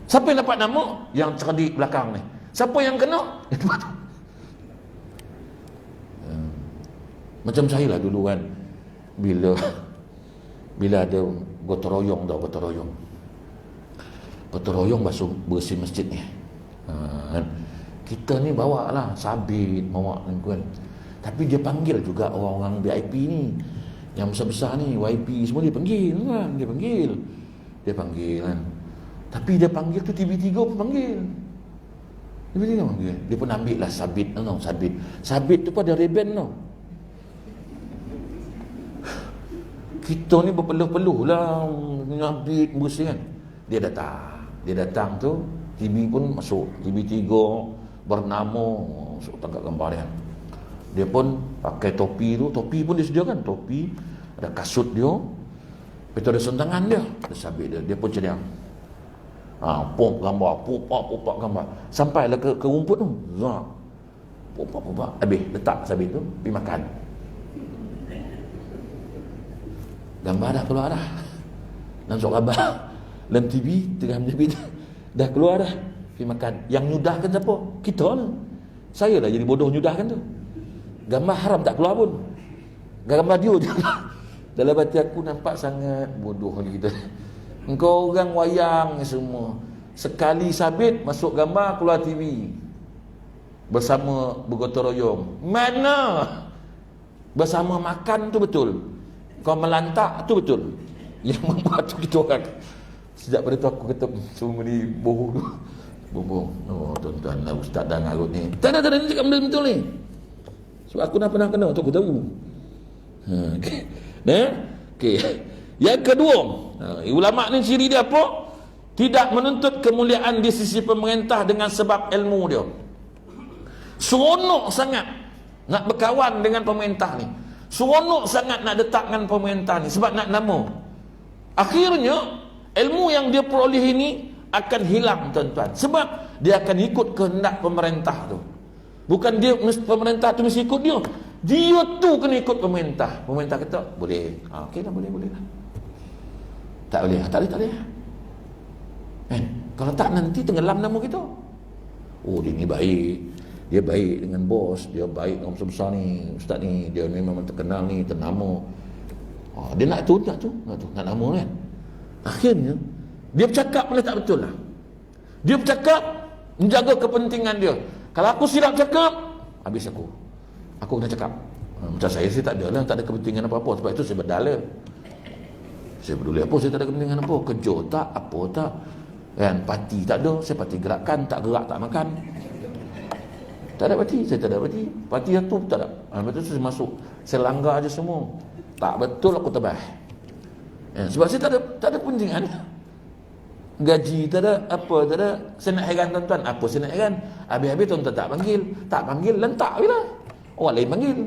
Siapa yang dapat nama? Yang cerdik belakang ni. Siapa yang kena? Macam saya lah dulu kan, bila ada gotong royong basuh bersih masjid ni, kita ni bawa lah sabit, bawa kan. Tapi dia panggil juga orang-orang VIP ni, yang besar-besar ni, YP semua dia panggil kan, dia panggil kan. Tapi dia panggil tu TV3 pun panggil. TV3 panggil. Dia pun ambil lah sabit, sabit tu pun ada reben tau. Kita ni berpeluh-peluh lah nyabit bersih kan. Dia datang tu, TV pun masuk, TV3 bernama, masuk tangkap gambar dia. Dia pun pakai topi tu, topi pun dia sediakan, topi, ada kasut dia, lepas tu ada sentangan dia, ada sabit dia pun cediam. Pop gambar, sampailah ke rumput tu, pop, habis letak sabit tu, pergi makan. Gambar dah keluar dah, langsung gambar dalam TV tengah menjepit, dah keluar dah, pergi makan. Yang nyudahkan siapa? Kita lah. Saya lah jadi bodoh nyudahkan tu. Gambar haram tak keluar pun, gambar dia je. Dalam hati aku nampak sangat bodoh ni kita. Engkau orang wayang semua, sekali sabit masuk gambar keluar TV bersama bergotong royong. Mana bersama makan tu betul, kau melantak tu betul. Yang membuat tu kita orang. Sejak pada tu aku kata semua ni bohong. Oh tuan-tuan lah, ustaz dah ngarut ni. Tak ada ni cakap betul ni. Sebab aku dah pernah kena, tu aku tahu. Okey. Yang kedua, ulama ni ciri dia apa? Tidak menuntut kemuliaan di sisi pemerintah dengan sebab ilmu dia. Seronok sangat nak berkawan dengan pemerintah ni. Seronok sangat nak detak dengan pemerintah ni sebab nak nama. Akhirnya ilmu yang dia peroleh ini akan hilang tuan-tuan, sebab dia akan ikut kehendak pemerintah tu. Bukan dia pemerintah tu mesti ikut dia. Dia tu kena ikut pemerintah. Pemerintah kata boleh. Okey dah, boleh lah. Tak boleh. Kalau tak nanti tenggelam nama kita. Oh dia ni baik. Dia baik dengan bos, dia baik dengan besar-besar ni, ustaz ni, dia ni memang terkenal ni, ternama. Dia nak nama kan. Akhirnya dia bercakap pun tak betul lah. Dia bercakap menjaga kepentingan dia. Kalau aku silap cakap, habis aku kena cakap. Macam saya tak ada kepentingan apa-apa. Sebab itu saya berdala. Saya peduli apa, saya tak ada kepentingan apa. Kerja tak, apa tak kan, parti tak ada. Saya parti gerakan, tak gerak tak makan. Tak ada parti, saya tak ada parti. Parti yang tu tak ada. Lepas tu saya masuk, saya langgar aja semua. Tak betul aku tebas. Sebab saya tak ada kepentingan. Gaji tak ada, apa tak ada. Saya nak heran tuan-tuan, apa saya nak heran? Habis-habis tuan-tuan tak panggil lentak bila orang lain panggil.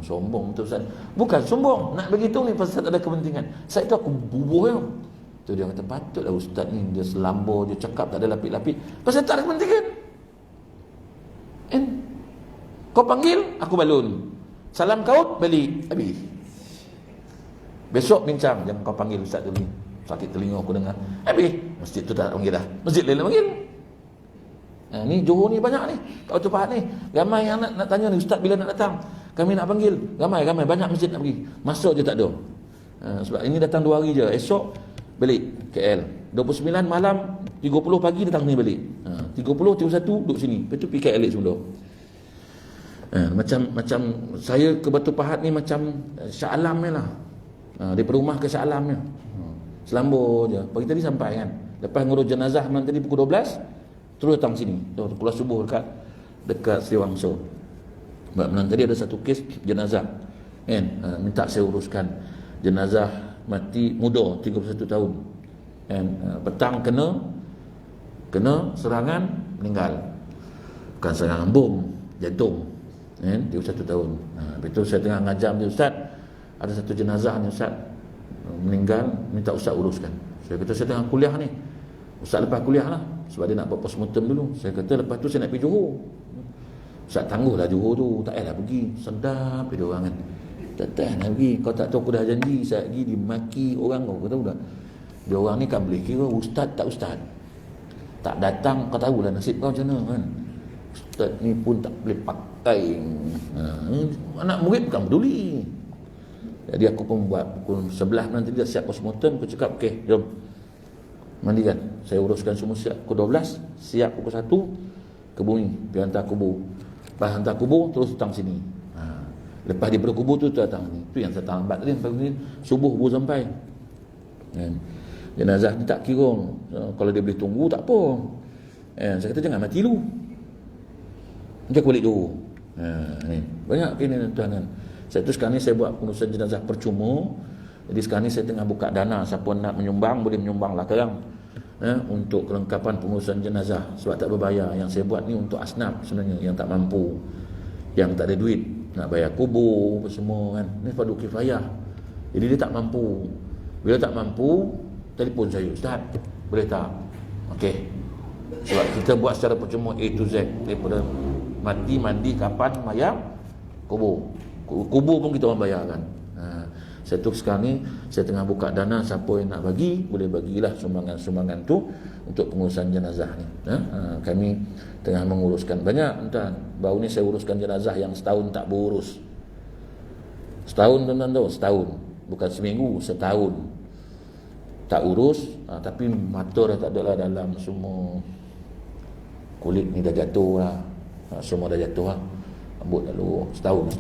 Sombong betul Ustaz. Bukan sombong, nak begitu ni pasal tak ada kepentingan. Saya tu aku bubuh dia. Tu dia kata patutlah ustaz ni dia selambor, dia cakap tak ada lapik-lapik pasal tak ada kepentingan. Kau panggil, aku balun. Salam kau balik, habis. Besok bincang, jangan kau panggil ustaz tu ni. Sakit telinga aku dengar. Habis, masjid tu tak panggil dah. Masjid lain panggil. Ni Johor ni banyak ni. Kau tu Pahat ni. Ramai yang nak tanya ni, ustaz bila nak datang? Kami nak panggil. Ramai banyak masjid nak pergi. Masuk je tak ada. Sebab ini datang 2 hari je. Esok balik KL. 29 malam, 30 pagi datang ni balik. 30, 31 duduk sini. Lepas tu pergi KL semula. Macam saya ke Batu Pahat ni macam Shah Alam ni lah. Daripada rumah ke Shah Alamnya. Selambur je. Pagi tadi sampai kan. Lepas ngurus jenazah malam tadi pukul 12, terus datang sini. Keluar subuh dekat Sri Wangso. Malam tadi ada satu kes jenazah. Kan? Minta saya uruskan jenazah mati muda 31 tahun. Kan? Petang kena serangan, meninggal. Bukan serangan bom, jantung. Kan? 31 tahun. Lepas tu saya tengah ngajar dia, Ustaz, ada satu jenazah ni Ustaz, meninggal, minta Ustaz uruskan. Saya kata saya tengah kuliah ni. Ustaz lepas kuliah lah, sebab dia nak buat postmortem dulu. Saya kata lepas tu saya nak pergi Johor. Ustaz tangguhlah Johor tu, tak payahlah pergi. Sedap dia orang kan. Tak payah nak pergi. Kau tak tahu aku dah janji saya pergi dimaki orang kau tahu tak? Dia orang ni kan boleh kira ustaz tak ustaz. Tak datang kau tahulah nasib kau macam mana kan. Ustaz ni pun tak boleh pakai. Anak murid bukan peduli. Jadi aku pun buat pukul 11 nanti dia siap postmortem. Aku cakap okey jom mandikan, saya uruskan semua siap. Pukul 12 siap, pukul 1 ke bumi pergi hantar kubur. Lepas hantar kubur terus datang sini. Lepas dia berkubur tu datang ni. Tu yang saya lambat tadi sampai subuh baru sampai. Jenazah ni tak kira kalau dia boleh tunggu tak apa. Saya kata jangan mati dulu. Nanti aku balik dulu. Ni banyak kini tuan kan. Saya tu sekarang ni saya buat pengurusan jenazah percuma. Jadi sekarang ni saya tengah buka dana, siapa nak menyumbang boleh menyumbang lah sekarang untuk kelengkapan pengurusan jenazah, sebab tak berbayar. Yang saya buat ni untuk asnaf sebenarnya yang tak mampu, yang tak ada duit nak bayar kubur apa semua kan. Ni fardu kifayah. Jadi dia tak mampu. Bila tak mampu, telefon saya, Ustaz boleh tak? Okey. Sebab kita buat secara percuma A to Z, daripada mandi, kapan, mayang, kubur. Kubur pun kita orang bayarkan. Saya tu sekarang ni saya tengah buka dana, siapa yang nak bagi boleh bagilah sumbangan-sumbangan tu untuk pengurusan jenazah ni. Kami tengah menguruskan banyak tuan. Baru ni saya uruskan jenazah yang setahun tak berurus. Setahun tuan-tuan tahu, setahun. Bukan seminggu, setahun. Tak urus, tapi mata dah tak ada lah dalam semua. Kulit ni dah jatuh lah. Semua dah jatuh lah. Rambut dah luruh. Setahun.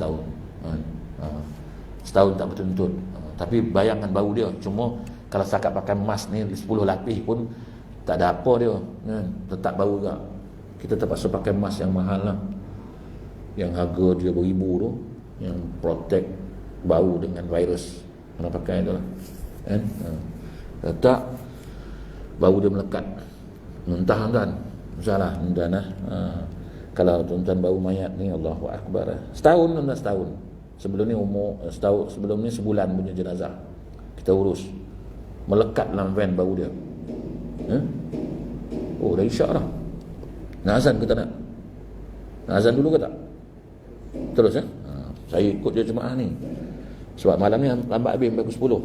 Setahun tak betul-betul. Tapi bayangkan bau dia. Cuma kalau setakat pakai mask ni 10 lapis pun tak ada apa dia kan? Tetap bau juga. Kita terpaksa pakai mask yang mahal lah, yang harga dia beribu tu, yang protect bau dengan virus. Kena pakai tu lah kan? Tetap bau dia melekat. Muntah tuan, salah tuan lah. Kalau tuan-tuan bau mayat ni, Allahu Akbar. Setahun tuan, setahun. Sebelum ni setahun, sebelum ni sebulan punya jenazah kita urus. Melekat dalam van bau dia. Oh dah isyak dah. Nak azan ke tak nak? Nak azan dulu ke tak? Terus saya ikut dia jemaah ni. Sebab malam ni lambat habis sampai pukul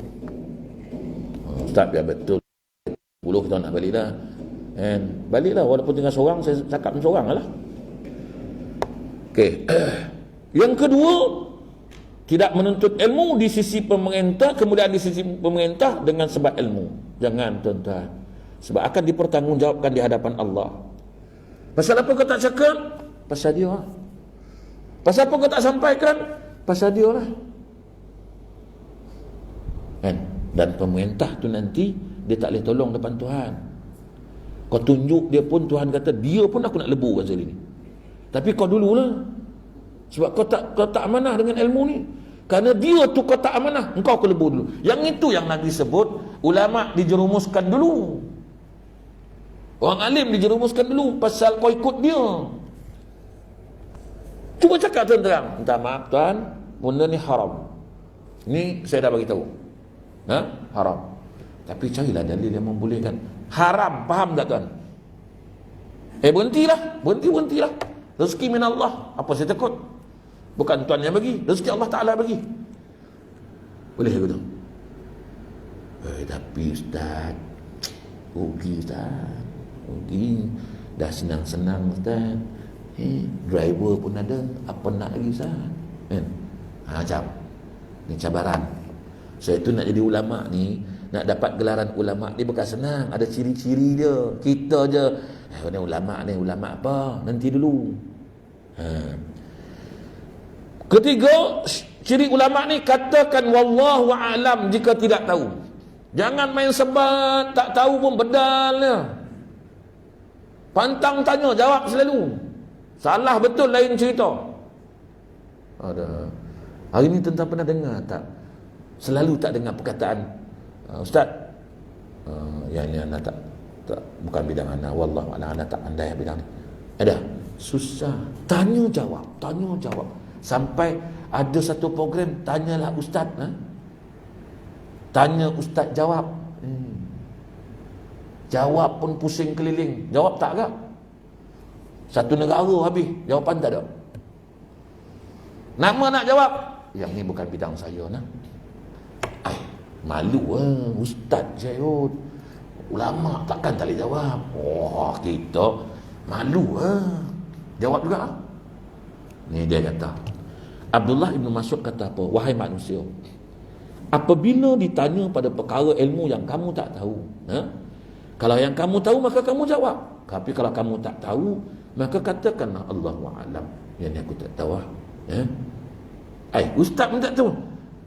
10. Ustaz biar betul 10 kita nak balik dah. Balik lah walaupun tinggal seorang, saya cakap seorang lah. Okey. Yang kedua, tidak menuntut ilmu di sisi pemerintah, kemudian di sisi pemerintah dengan sebab ilmu. Jangan tuan-tuan. Sebab akan dipertanggungjawabkan di hadapan Allah. Pasal apa kau tak cakap? Pasal dia lah. Pasal apa kau tak sampaikan? Pasal dia lah. Kan? Dan pemerintah tu nanti dia tak boleh tolong depan Tuhan. Kau tunjuk dia pun, Tuhan kata dia pun aku nak lebukan sekali ni. Tapi kau dululah. Sebab kau tak amanah dengan ilmu ni. Kerana dia tu kau tak amanah, engkau kelebu dulu. Yang itu yang Nabi sebut, ulama dijerumuskan dulu. Orang alim dijerumuskan dulu pasal kau ikut dia. Cuba cakap terang. Minta maaf tuan, benda ni haram. Ni saya dah bagi tahu. Haram. Tapi carilah dalil yang membolehkan. Haram, faham tak tuan? Berhentilah. Rezeki min Allah. Apa saya takut? Bukan tuan yang bagi, rezeki Allah Ta'ala bagi. Boleh ke tu? Tapi Ustaz, rugi Ustaz, rugi. Dah senang-senang Ustaz. Driver pun ada, apa nak lagi Ustaz? Macam ni cabaran. Saya tu nak jadi ulama ni, nak dapat gelaran ulama ni bukan senang. Ada ciri-ciri dia. Kita je ni ulama apa? Nanti dulu. Ketiga, Ciri ulama ni katakan wallahu a'lam jika tidak tahu. Jangan main sebat, tak tahu pun bedalnya. Pantang tanya, jawab selalu. Salah betul lain cerita. Ada. Hari ni tuan-tuan pernah dengar tak? Selalu tak dengar perkataan Ustaz, yang ni anak tak bukan bidang anak, wallahu a'lam, anak tak pandai bidang ni. Ada. Susah. Tanya jawab. Sampai ada satu program, tanyalah ustaz. Tanya ustaz jawab. Jawab pun pusing keliling. Jawab tak ke? Satu negara habis, jawapan tak ada. Nama nak jawab, yang ni bukan bidang saya nah. Malu ustaz Syaiud, ulama takkan tak boleh jawab. Oh, kita malu jawab juga. Ni dia kata, Abdullah bin Mas'ud kata apa? Wahai manusia, apabila ditanya pada perkara ilmu yang kamu tak tahu, kalau yang kamu tahu maka kamu jawab. Tapi kalau kamu tak tahu, maka katakanlah Allahu a'lam. Yang ni aku tak tahu. Ustaz pun tak tahu.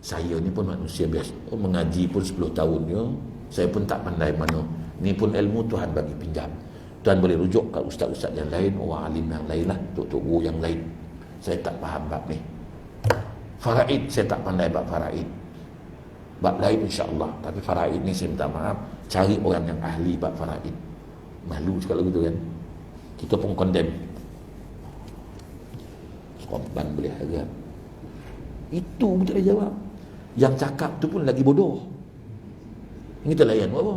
Saya ni pun manusia biasa. Mengaji pun 10 tahun ya. Saya pun tak pandai mana. Ni pun ilmu Tuhan bagi pinjam. Tuhan boleh rujuk ke ustaz-ustaz yang lain, orang alim yang lain lah, tok-tok guru yang lain. Saya tak faham bab ni. Faraid saya tak pandai bab faraid. Bab lain insya-Allah, tapi faraid ni saya minta maaf, cari orang yang ahli bab faraid. Malu kalau gitu kan. Kita pun condemn. Korban boleh harap. Itu pun tak boleh jawab. Yang cakap tu pun lagi bodoh. Ini kita layan apa?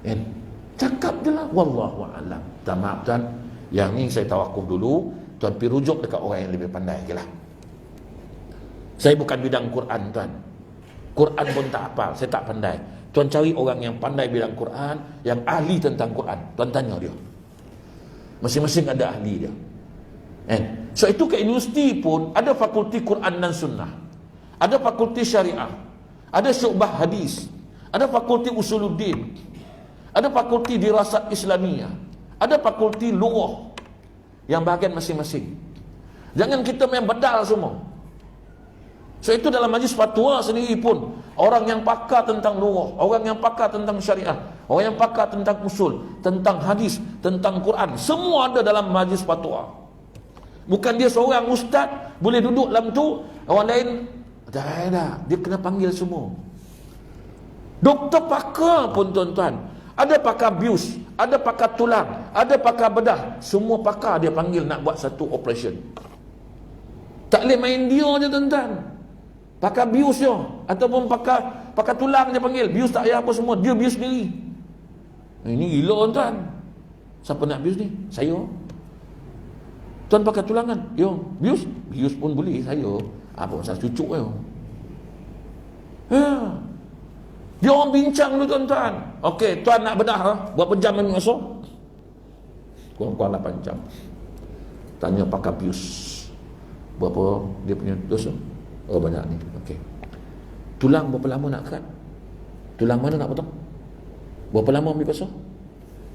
Kan? Cakap je lah. Wallahu a'lam. Tak maaf tuan. Yang ni saya tawakuf dulu. Tuan pergi rujuk dekat orang yang lebih pandai je lah. Saya bukan bidang Quran tuan. Quran pun tak apa. Saya tak pandai. Tuan cari orang yang pandai bidang Quran, yang ahli tentang Quran. Tuan tanya dia. Masing-masing ada ahli dia. So itu ke universiti pun ada fakulti Quran dan Sunnah, ada fakulti Syariah, ada syu'bah hadis, ada fakulti Usuluddin, ada fakulti Dirasat Islamiyah, ada fakulti Lughah, yang bahagian masing-masing. Jangan kita main bedal semua. So itu dalam majlis fatwa sendiri pun, orang yang pakar tentang lughah, orang yang pakar tentang syariah, orang yang pakar tentang usul, tentang hadis, tentang Quran, semua ada dalam majlis fatwa. Bukan dia seorang ustaz boleh duduk dalam tu, orang lain tak ada. Dia kena panggil semua. Doktor pakar pun tuan-tuan, ada pakar bius, ada pakar tulang, ada pakar bedah, semua pakar dia panggil nak buat satu operation. Tak boleh main dia je tuan-tuan. Pakar bius je, ataupun pakar tulang dia panggil. Bius tak payah apa semua, dia bius sendiri. Ini gila tuan-tuan. Siapa nak bius ni? Saya. Tuan pakai tulangan, yo, bius pun boleh saya. Apa pasal cucuk yo? Dia orang bincang dulu tuan-tuan. Okey, tuan nak bedah berapa jam ambil masa? Kurang-kurang 8 jam. Tanya pakar bius, berapa dia punya dosa? Oh banyak ni. Okey. Tulang berapa lama nak cut? Tulang mana nak potong? Berapa lama ambil masa?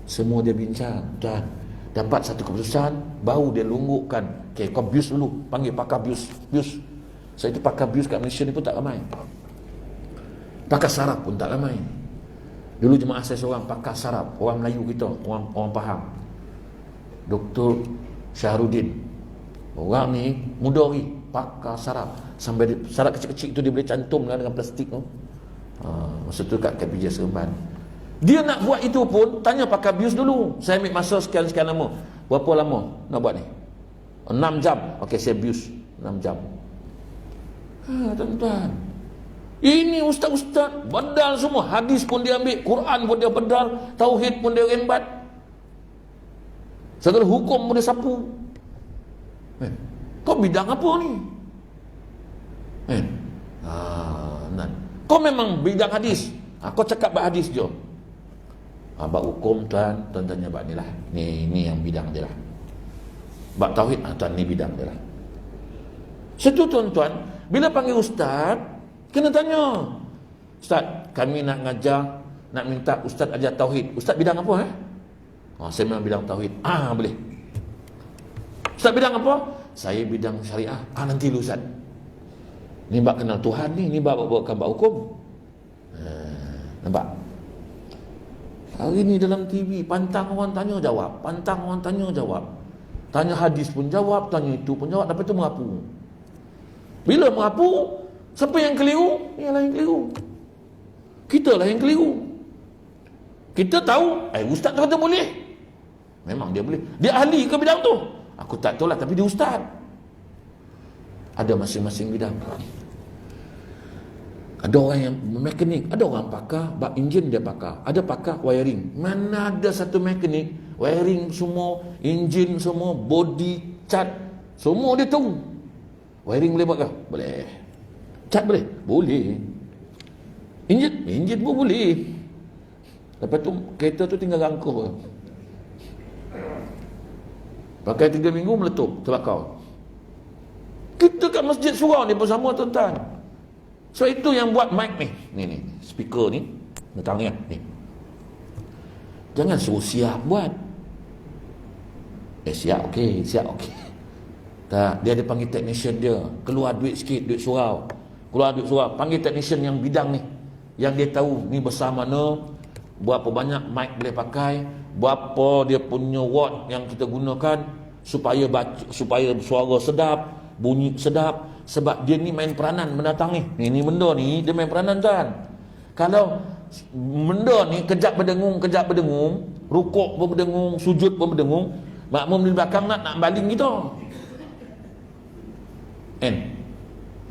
Semua dia bincang, tuan. Dapat satu keputusan, baru dia lunggukkan. Okay, kau bius dulu, panggil pakar bius. Saya itu pakar bius kat Malaysia ni pun tak ramai. Pakar saraf pun tak ramai. Dulu jemaah saya seorang pakar saraf, orang Melayu kita, orang faham. Dr. Syahrudin. Orang ni muda lagi, pakar saraf. Sampai saraf kecil-kecil tu dia boleh cantum dengan plastik tu. Masa tu kat KPJ Seremban. Dia nak buat itu pun tanya pakar bius dulu. Saya ambil masa sekian-sekian lama. Berapa lama nak buat ni? 6 jam. Okey, saya bius 6 jam. Tuan-tuan, ini ustaz-ustaz bedal semua. Hadis pun dia ambil, Quran pun dia bedal, tauhid pun dia rembat, segala hukum pun dia sapu. Kau bidang apa ni? Kau memang bidang hadis. Kau cakap bab hadis je. Bab hukum tuan tanya bab ni lah. Ni yang bidang dia lah. Bab tauhid tuan ni bidang dia lah. Situ tuan-tuan, bila panggil ustaz, kena tanya. Ustaz, kami nak ngajar, nak minta ustaz ajar tauhid. Ustaz bidang apa saya memang bidang tauhid. Boleh. Ustaz bidang apa? Saya bidang syariah. Nanti lu ustaz. Ni bab kenal Tuhan ni bab hukum. Nampak? Hari ni dalam TV, pantang orang tanya jawab. Tanya hadis pun jawab, tanya itu pun jawab, lepas tu merapu. Bila merapu, siapa yang keliru? Ialah yang keliru. Kita lah yang keliru. Kita tahu, ustaz tu kata boleh. Memang dia boleh. Dia ahli ke bidang tu? Aku tak tahu lah, tapi dia ustaz. Ada masing-masing bidang. Ada orang yang mekanik, ada orang pakar bab enjin, dia pakar. Ada pakar wiring. Mana ada satu mekanik wiring semua, enjin semua, body, cat, semua dia tahu. Wiring boleh buat ke? Boleh. Cat boleh? Boleh. Enjin pun boleh. Lepas tu kereta tu tinggal rangkuh. Pakai 3 minggu meletup, terbakar. Kita kat masjid surau ni bersama tuan-tuan. So itu yang buat mic ni. Ni speaker ni datangnya ni. Jangan suruh siap buat. Siap okey. Tak, dia ada panggil technician dia, keluar duit sikit, duit surau. Panggil technician yang bidang ni. Yang dia tahu ni besar mana, berapa banyak mic boleh pakai, berapa dia punya watt yang kita gunakan supaya suara sedap, bunyi sedap. Sebab dia ni main peranan mendatang ni. Ni benda ni dia main peranan kan. Kalau benda ni kejap berdengung, rukuk pun berdengung, sujud pun berdengung, makmum di belakang nak baling kita.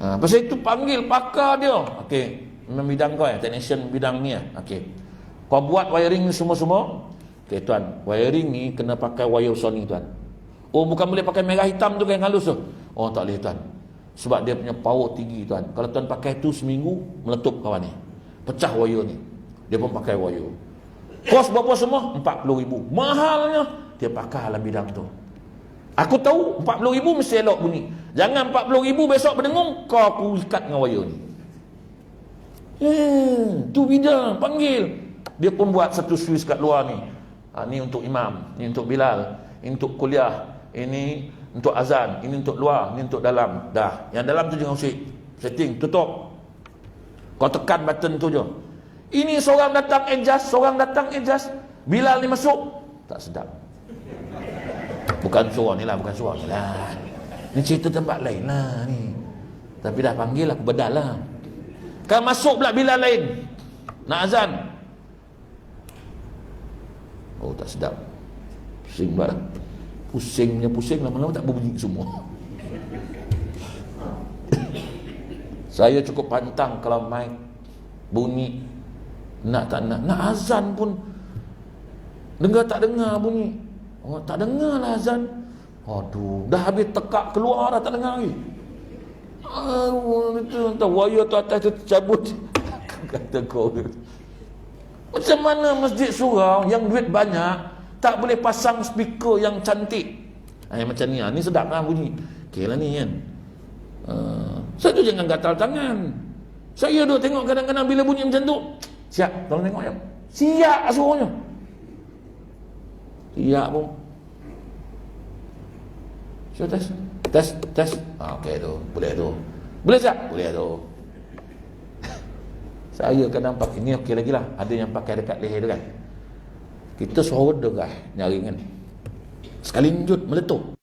Pasal itu panggil pakar dia. Okey, memang bidang kau technician bidang ni okey. Kau buat wiring ni semua. Okey tuan, wiring ni kena pakai wire Sony tuan. Oh, bukan boleh pakai merah hitam tu yang halus tu. Oh, tak boleh tuan. Sebab dia punya power tinggi tuan. Kalau tuan pakai tu seminggu, meletup kawan ni. Pecah wire ni. Dia pun pakai wire. Kos berapa semua? 40,000. Mahalnya. Dia pakai dalam bidang tu. Aku tahu 40,000 mesti elok bunyi. Jangan 40,000 besok berdengung, kau aku ikat dengan wire ni. Tu bidang, panggil. Dia pun buat satu switch kat luar ni. Ni untuk imam, ni untuk Bilal, ini untuk kuliah, ini untuk azan, ini untuk luar, ini untuk dalam. Dah, yang dalam tu jangan usik. Setting, tutup. Kau tekan button tu je. Ini seorang datang adjust, Bilal ni masuk, tak sedap. Bukan suara ni lah. Ni cerita tempat lain lah ni. Tapi dah panggil aku bedal lah. Kan masuk pula Bilal lain, nak azan. Oh, tak sedap. Pusing pula. Pusing lama-lama tak berbunyi semua. Saya cukup pantang kalau mic bunyi, nak tak nak azan pun dengar tak dengar bunyi. Oh, tak dengar lah azan. Aduh, dah habis tekak keluar dah tak dengar lagi. Entah wire tu atas tu tercabut. Kata kau, macam mana masjid surau yang duit banyak tak boleh pasang speaker yang cantik? Macam ni, ni sedap lah bunyi. Okey lah ni kan. Saya tu jangan gatal tangan. Saya duk tengok kadang-kadang bila bunyi macam tu, siap, tolong tengok ya. Siap suruhnya. Siap pun. So test. Okey tu, boleh tu. Boleh siap? Boleh tu. Saya kadang pakai ni okey lagi lah. Ada yang pakai dekat leher tu kan. Kita suara derah nyari kan. Sekali njut meletup.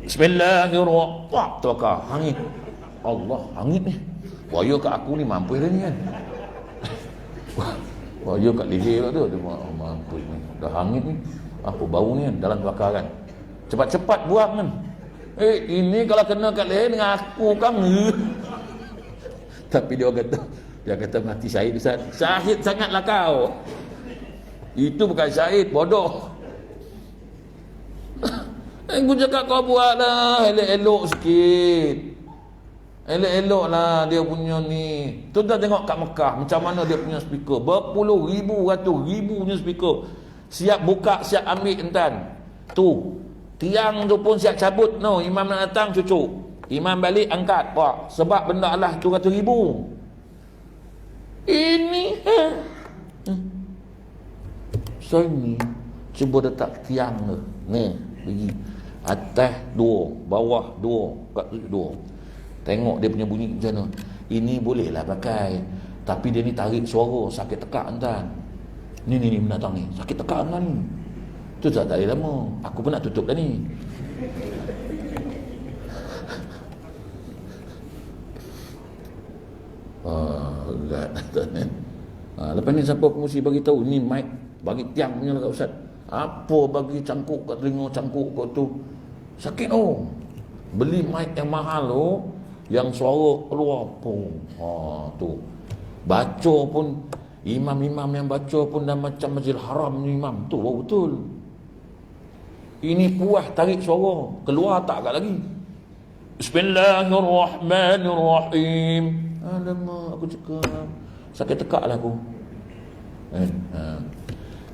Bismillahirrahmanirrahim. Wah, terbakar hangit. Allah, hangit ni. Waya kat aku ni mampu dah ni kan. Waya kat leher tu dia mampu ni. Dah hangit ni. Apa bau ni kan dalam kebakaran. Cepat-cepat buang kan. Ini kalau kena kat leher dengan aku kan. Tapi dia kata mati syahid Ustaz. Syahid sangatlah kau. Itu bukan syahid, bodoh. Aku cakap kau buatlah elok-elok sikit. Elok-elok lah dia punya ni. Tu dah tengok kat Mekah macam mana dia punya speaker. Berpuluh ribu, ratus ribu punya speaker. Siap buka, siap ambil entan. Tu tiang tu pun siap cabut. No, imam nak datang cucuk. Imam balik angkat. Wah, sebab benda Allah tu 100,000. Ini saya ni cuba letak tiang ni. Ni bagi. Atas dua, bawah dua, kat dua. Tengok dia punya bunyi macam mana. Ini bolehlah pakai, tapi dia ni tarik suara, sakit tekak entah. Ni binatang ni, sakit tekak entah ni. Tu tak boleh lama. Aku pun nak tutup dah ni. Lepas ni siapa pengusi bagi tahu ni mic bagi tiang punya lah kat ustaz. Apa bagi cangkuk kat telinga, cangkuk kat tu. Sakit beli mic yang mahal yang suara keluar pun. Tu. Baca pun imam-imam yang baca pun dah macam Masjidil Haram ni imam tu betul. Ini puas tarik suara, keluar tak agak lagi. Bismillahirrahmanirrahim. Alamak, aku cakap sakit tekak lah aku.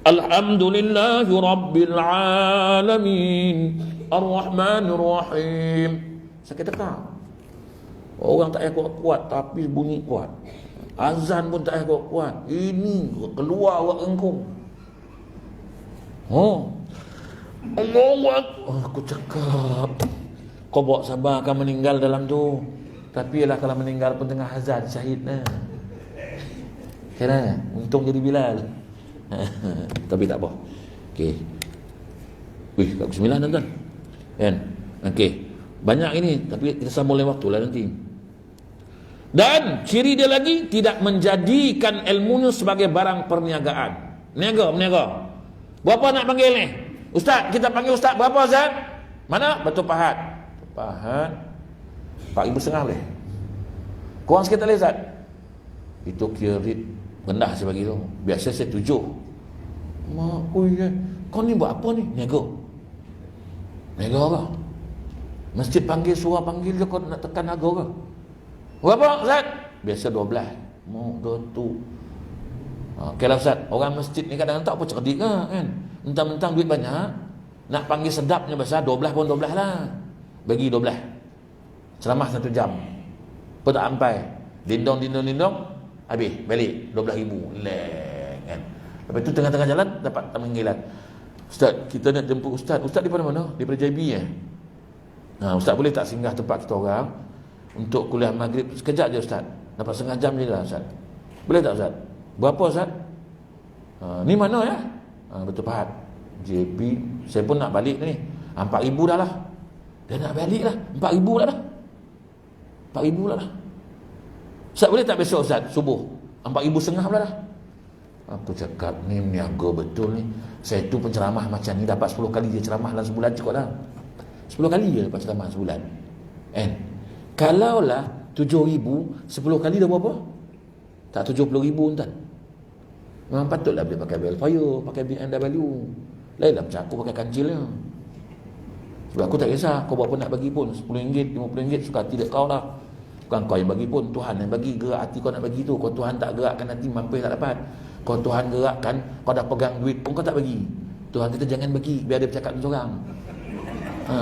Alhamdulillahi Rabbil Alamin Ar-Rahmanir-Rahim. Sakit tekak. Orang tak payah kuat tapi bunyi kuat. Azan pun tak payah kuat. Ini keluar awak engkau. Allahu Akbar. Aku cakap kau bawa sabar akan meninggal dalam tu. Tapi ialah kalau meninggal pun tengah azan syahid lah. Kira untung jadi Bilal. Tapi tak apa. Okey. Wih, kat 9 tuan-tuan. Kan? Okey. Banyak ini tapi kita sambung lain waktu lah nanti. Dan ciri dia lagi tidak menjadikan ilmunya sebagai barang perniagaan. Berniaga. Berapa nak panggil ni? Ustaz, kita panggil ustaz berapa Ustaz? Mana? Batu Pahat. Pahat 4,500 boleh. Kurang sikit tak boleh Ustaz? Itu kira rate rendah saya bagi tu. Biasa saya 7. Mak, kau ni buat apa ni? Niaga apa? Masjid panggil, surah panggil je, kau nak tekan harga ke? Berapa Ustaz? Biasa 12. Mau tu. Kalau Ustaz, orang masjid ni kadang-kadang tak apa cerdik kan? Mentang-mentang duit banyak, nak panggil sedapnya besar, 12 pun 12 lah. Bagi 12. Ceramah 1 jam. Apa tak sampai? Dindong, habis, balik 12,000. Leng kan? Lepas tu tengah-tengah jalan dapat panggilan. Ustaz, kita nak jemput Ustaz. Ustaz daripada mana? Daripada JB Ustaz boleh tak singgah tempat kita orang untuk kuliah maghrib sekejap je Ustaz? Dapat setengah jam je lah Ustaz. Boleh tak Ustaz? Berapa Ustaz? Ni mana ya? Betul Pahat. JB, saya pun nak balik ni. 4,000 dah lah. Dia nak balik lah. 4,000 dah. 4,000 dah. Ustaz boleh tak besok Ustaz? Subuh. 4,500 pula dah. Aku cakap ni niaga betul ni. Saya tu penceramah macam ni dapat 10 kali dia ceramah dalam sebulan cukup dah. 10 kali je dapat ceramah sebulan. Kalau lah 7,000, 10 kali dah berapa? Tak 70,000 tuan. Memang patutlah boleh pakai Velfire, pakai BMW. Lainlah macam aku pakai kancilnya. Sebab aku tak kisah kau berapa nak bagi pun, RM10, RM50 suka hati dekat kau lah. Bukan kau yang bagi pun, Tuhan yang bagi. Gerak hati kau nak bagi tu. Kau Tuhan tak gerakkan hati, mampus tak dapat. Kau Tuhan gerakkan, kau dah pegang duit pun kau tak bagi. Tuhan kita jangan bagi, biar dia bercakap dengan seorang.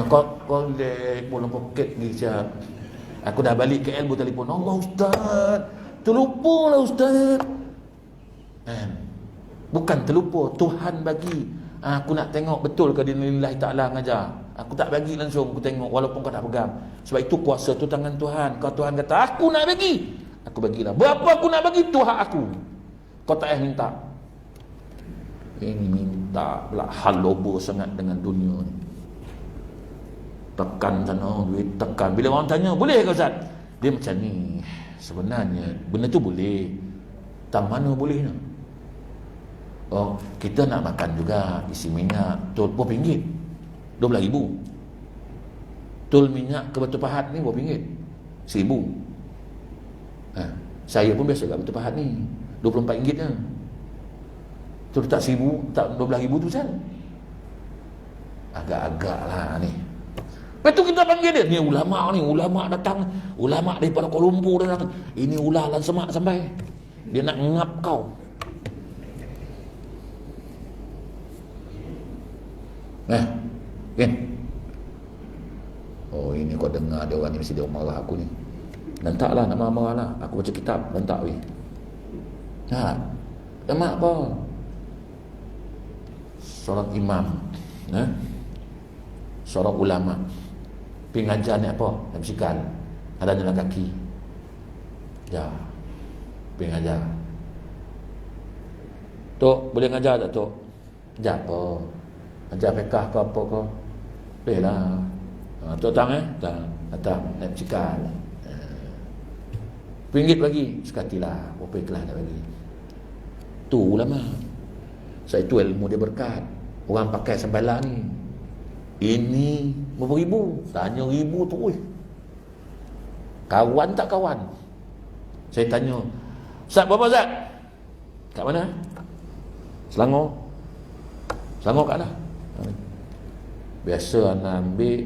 Kau lek bola poket ni siap. Aku dah balik ke KL, telefon, Allah Ustaz, terlupa lah Ustaz. Bukan terlupa, Tuhan bagi. Aku nak tengok betul ke dinilai ta'ala ngajar. Aku tak bagi langsung, aku tengok walaupun kau tak pegang. Sebab itu kuasa tu tangan Tuhan. Kau Tuhan kata aku nak bagi, aku bagilah. Berapa aku nak bagi, Tuhan aku. Kau tak payah minta. Ini minta pula, halobo sangat dengan dunia ni. Tekan sana duit, tekan. Bila orang tanya, boleh ke Ustaz? Dia macam ni. Sebenarnya benda tu boleh. Tak mana bolehnya. Kita nak makan juga, isi minyak tol berapa ringgit? 12,000. Tol minyak ke Batu Pahat ni berapa ringgit? 1,000. Saya pun biasa kat Batu Pahat ni 24 ringgit je. Tu tak 1,000, tak 12,000 tu Ustaz. Agak-agak lah ni. Lepas tu kita panggil dia, ni ulama datang, ulama daripada Kuala Lumpur datang. Ini ulah lan semak sampai. Dia nak ngap kau. Kan? Ini kau dengar dia orang ni mesti dia marah aku ni. Dan taklah nak marah-marah lah. Aku baca kitab dan tak weh. Mak apa? Solat imam. seorang ulama pergi ngajar ni apa, nak bersikal ada jalan kaki ya, pergi ngajar. Tok boleh ngajar tak Tok? Ajar apa? Ajar fiqah ke apa ke? Boleh lah. Tok datang datang nak bersikal RM1 bagi sekatilah berapa ikhlas nak bagi. Tu ulama. Saya tu ilmu dia berkat. Orang pakai sembalang ni, ini berapa ribu? Tanya ribu tu. Kawan tak kawan? Saya tanya, Ustaz berapa Ustaz? Kat mana? Selangor. Selangor kat mana? Biasa anak ambil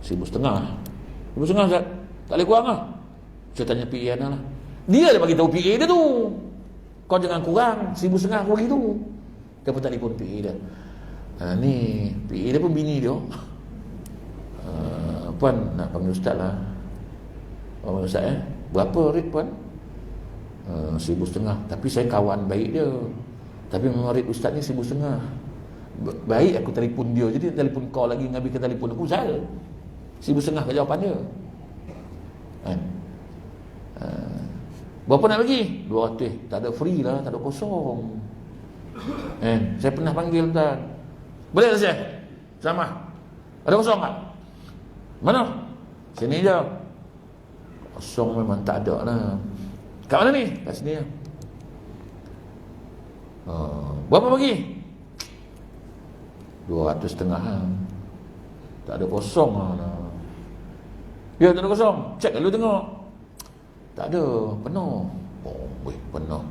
1,500. 1,500 Ustaz? Tak boleh kurang lah. Saya tanya PA anak lah. Dia bagi tahu PA dia tu. Kau jangan kurang 1,500 aku bagi tu. Dia pun telefon PA dia. Ni PA dia pun bini dia. Puan nak panggil Ustaz lah. Panggil Ustaz berapa rate Puan? 1,500. Tapi saya kawan baik dia. Tapi memang rate Ustaz ni 1,500. Baik aku telefon dia. Jadi telefon kau lagi ngambil ke telefon aku saya 1,500 ke jawapan dia. Berapa nak bagi? 200. Tak ada free lah, tak ada kosong. Saya pernah panggil Tuan. Boleh tak saya? Sama. Ada kosong tak? Mana? Sini je. Kosong memang tak ada lah. Kat mana ni? Kat sini lah. Berapa bagi? 200,500 lah. Tak ada kosong lah. Ya, tak ada kosong. Cek dulu tengok. Tak ada, penuh. Penuh.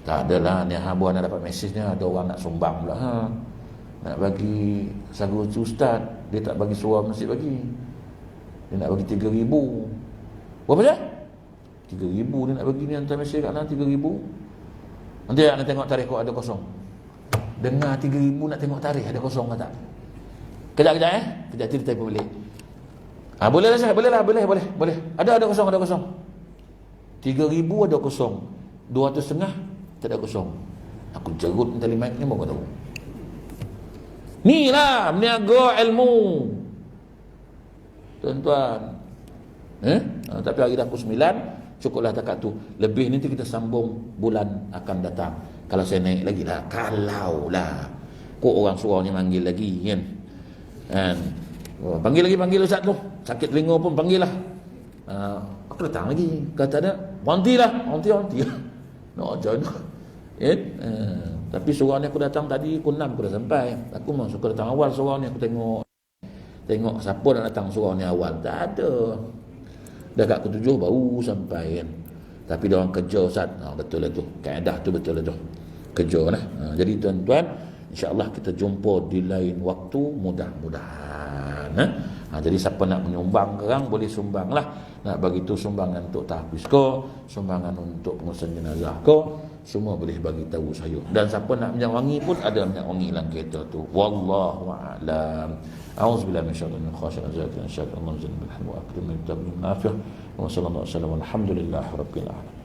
Tak adalah ni hamba nak dapat mesejnya ada orang nak sumbang pula nak bagi sagu ustaz, dia tak bagi suara masjid bagi. Dia nak bagi 3,000. Berapa je? 3,000 dia nak bagi ni, hantar mesej kat dalam 3,000. Nanti nak tengok tarikh kau ada kosong. Dengar 3,000 nak tengok tarikh ada kosong ke tak? Kejap-kejap kejap nanti dia telefon balik. Boleh lah saya, boleh. Ada kosong, ada kosong. 3,000 ada kosong. 200,500 tak ada kosong. Aku jerut tali mic ni baru tahu. Ni lah meniaga ilmu. Tuan-tuan. Tapi hari dah pukul 9, cukuplah takat tu. Lebih nanti kita sambung bulan akan datang. Kalau saya naik lagi lah. Kalau lah. Kok orang suaranya manggil lagi kan? Panggil Ustaz tu. Sakit telinga pun panggil lah. Aku datang lagi. Kata ada, Monty lah. Nak join. Tapi surau ni aku datang tadi pukul 6 aku dah sampai. Aku memang suka datang awal surau ni. Aku tengok siapa nak datang surau ni awal. Tak ada. Dah kat pukul 7 baru sampai kan. Tapi dia orang kerja Ustaz. Betul lah tu. Kaedah tu betul lah tu. Kerja lah. Jadi tuan-tuan, insya-Allah kita jumpa di lain waktu, mudah-mudahan. Jadi siapa nak menyumbang sekarang boleh sumbang lah. Nak bagi tu sumbangan untuk tahfiz ko, sumbangan untuk pengurusan jenazah ko, semua boleh bagi tahu saya. Dan siapa nak minyak wangi pun ada minyak wangi dalam kereta tu. Wallahu a'lam. A'udzubillahi minasyaitonir rajim. Jazakallahu khairan. Allah jalla bil hamd wa akrim min tabi'in nafi'. Wa sallallahu alaihi wasallam. Alhamdulillahirabbil alamin.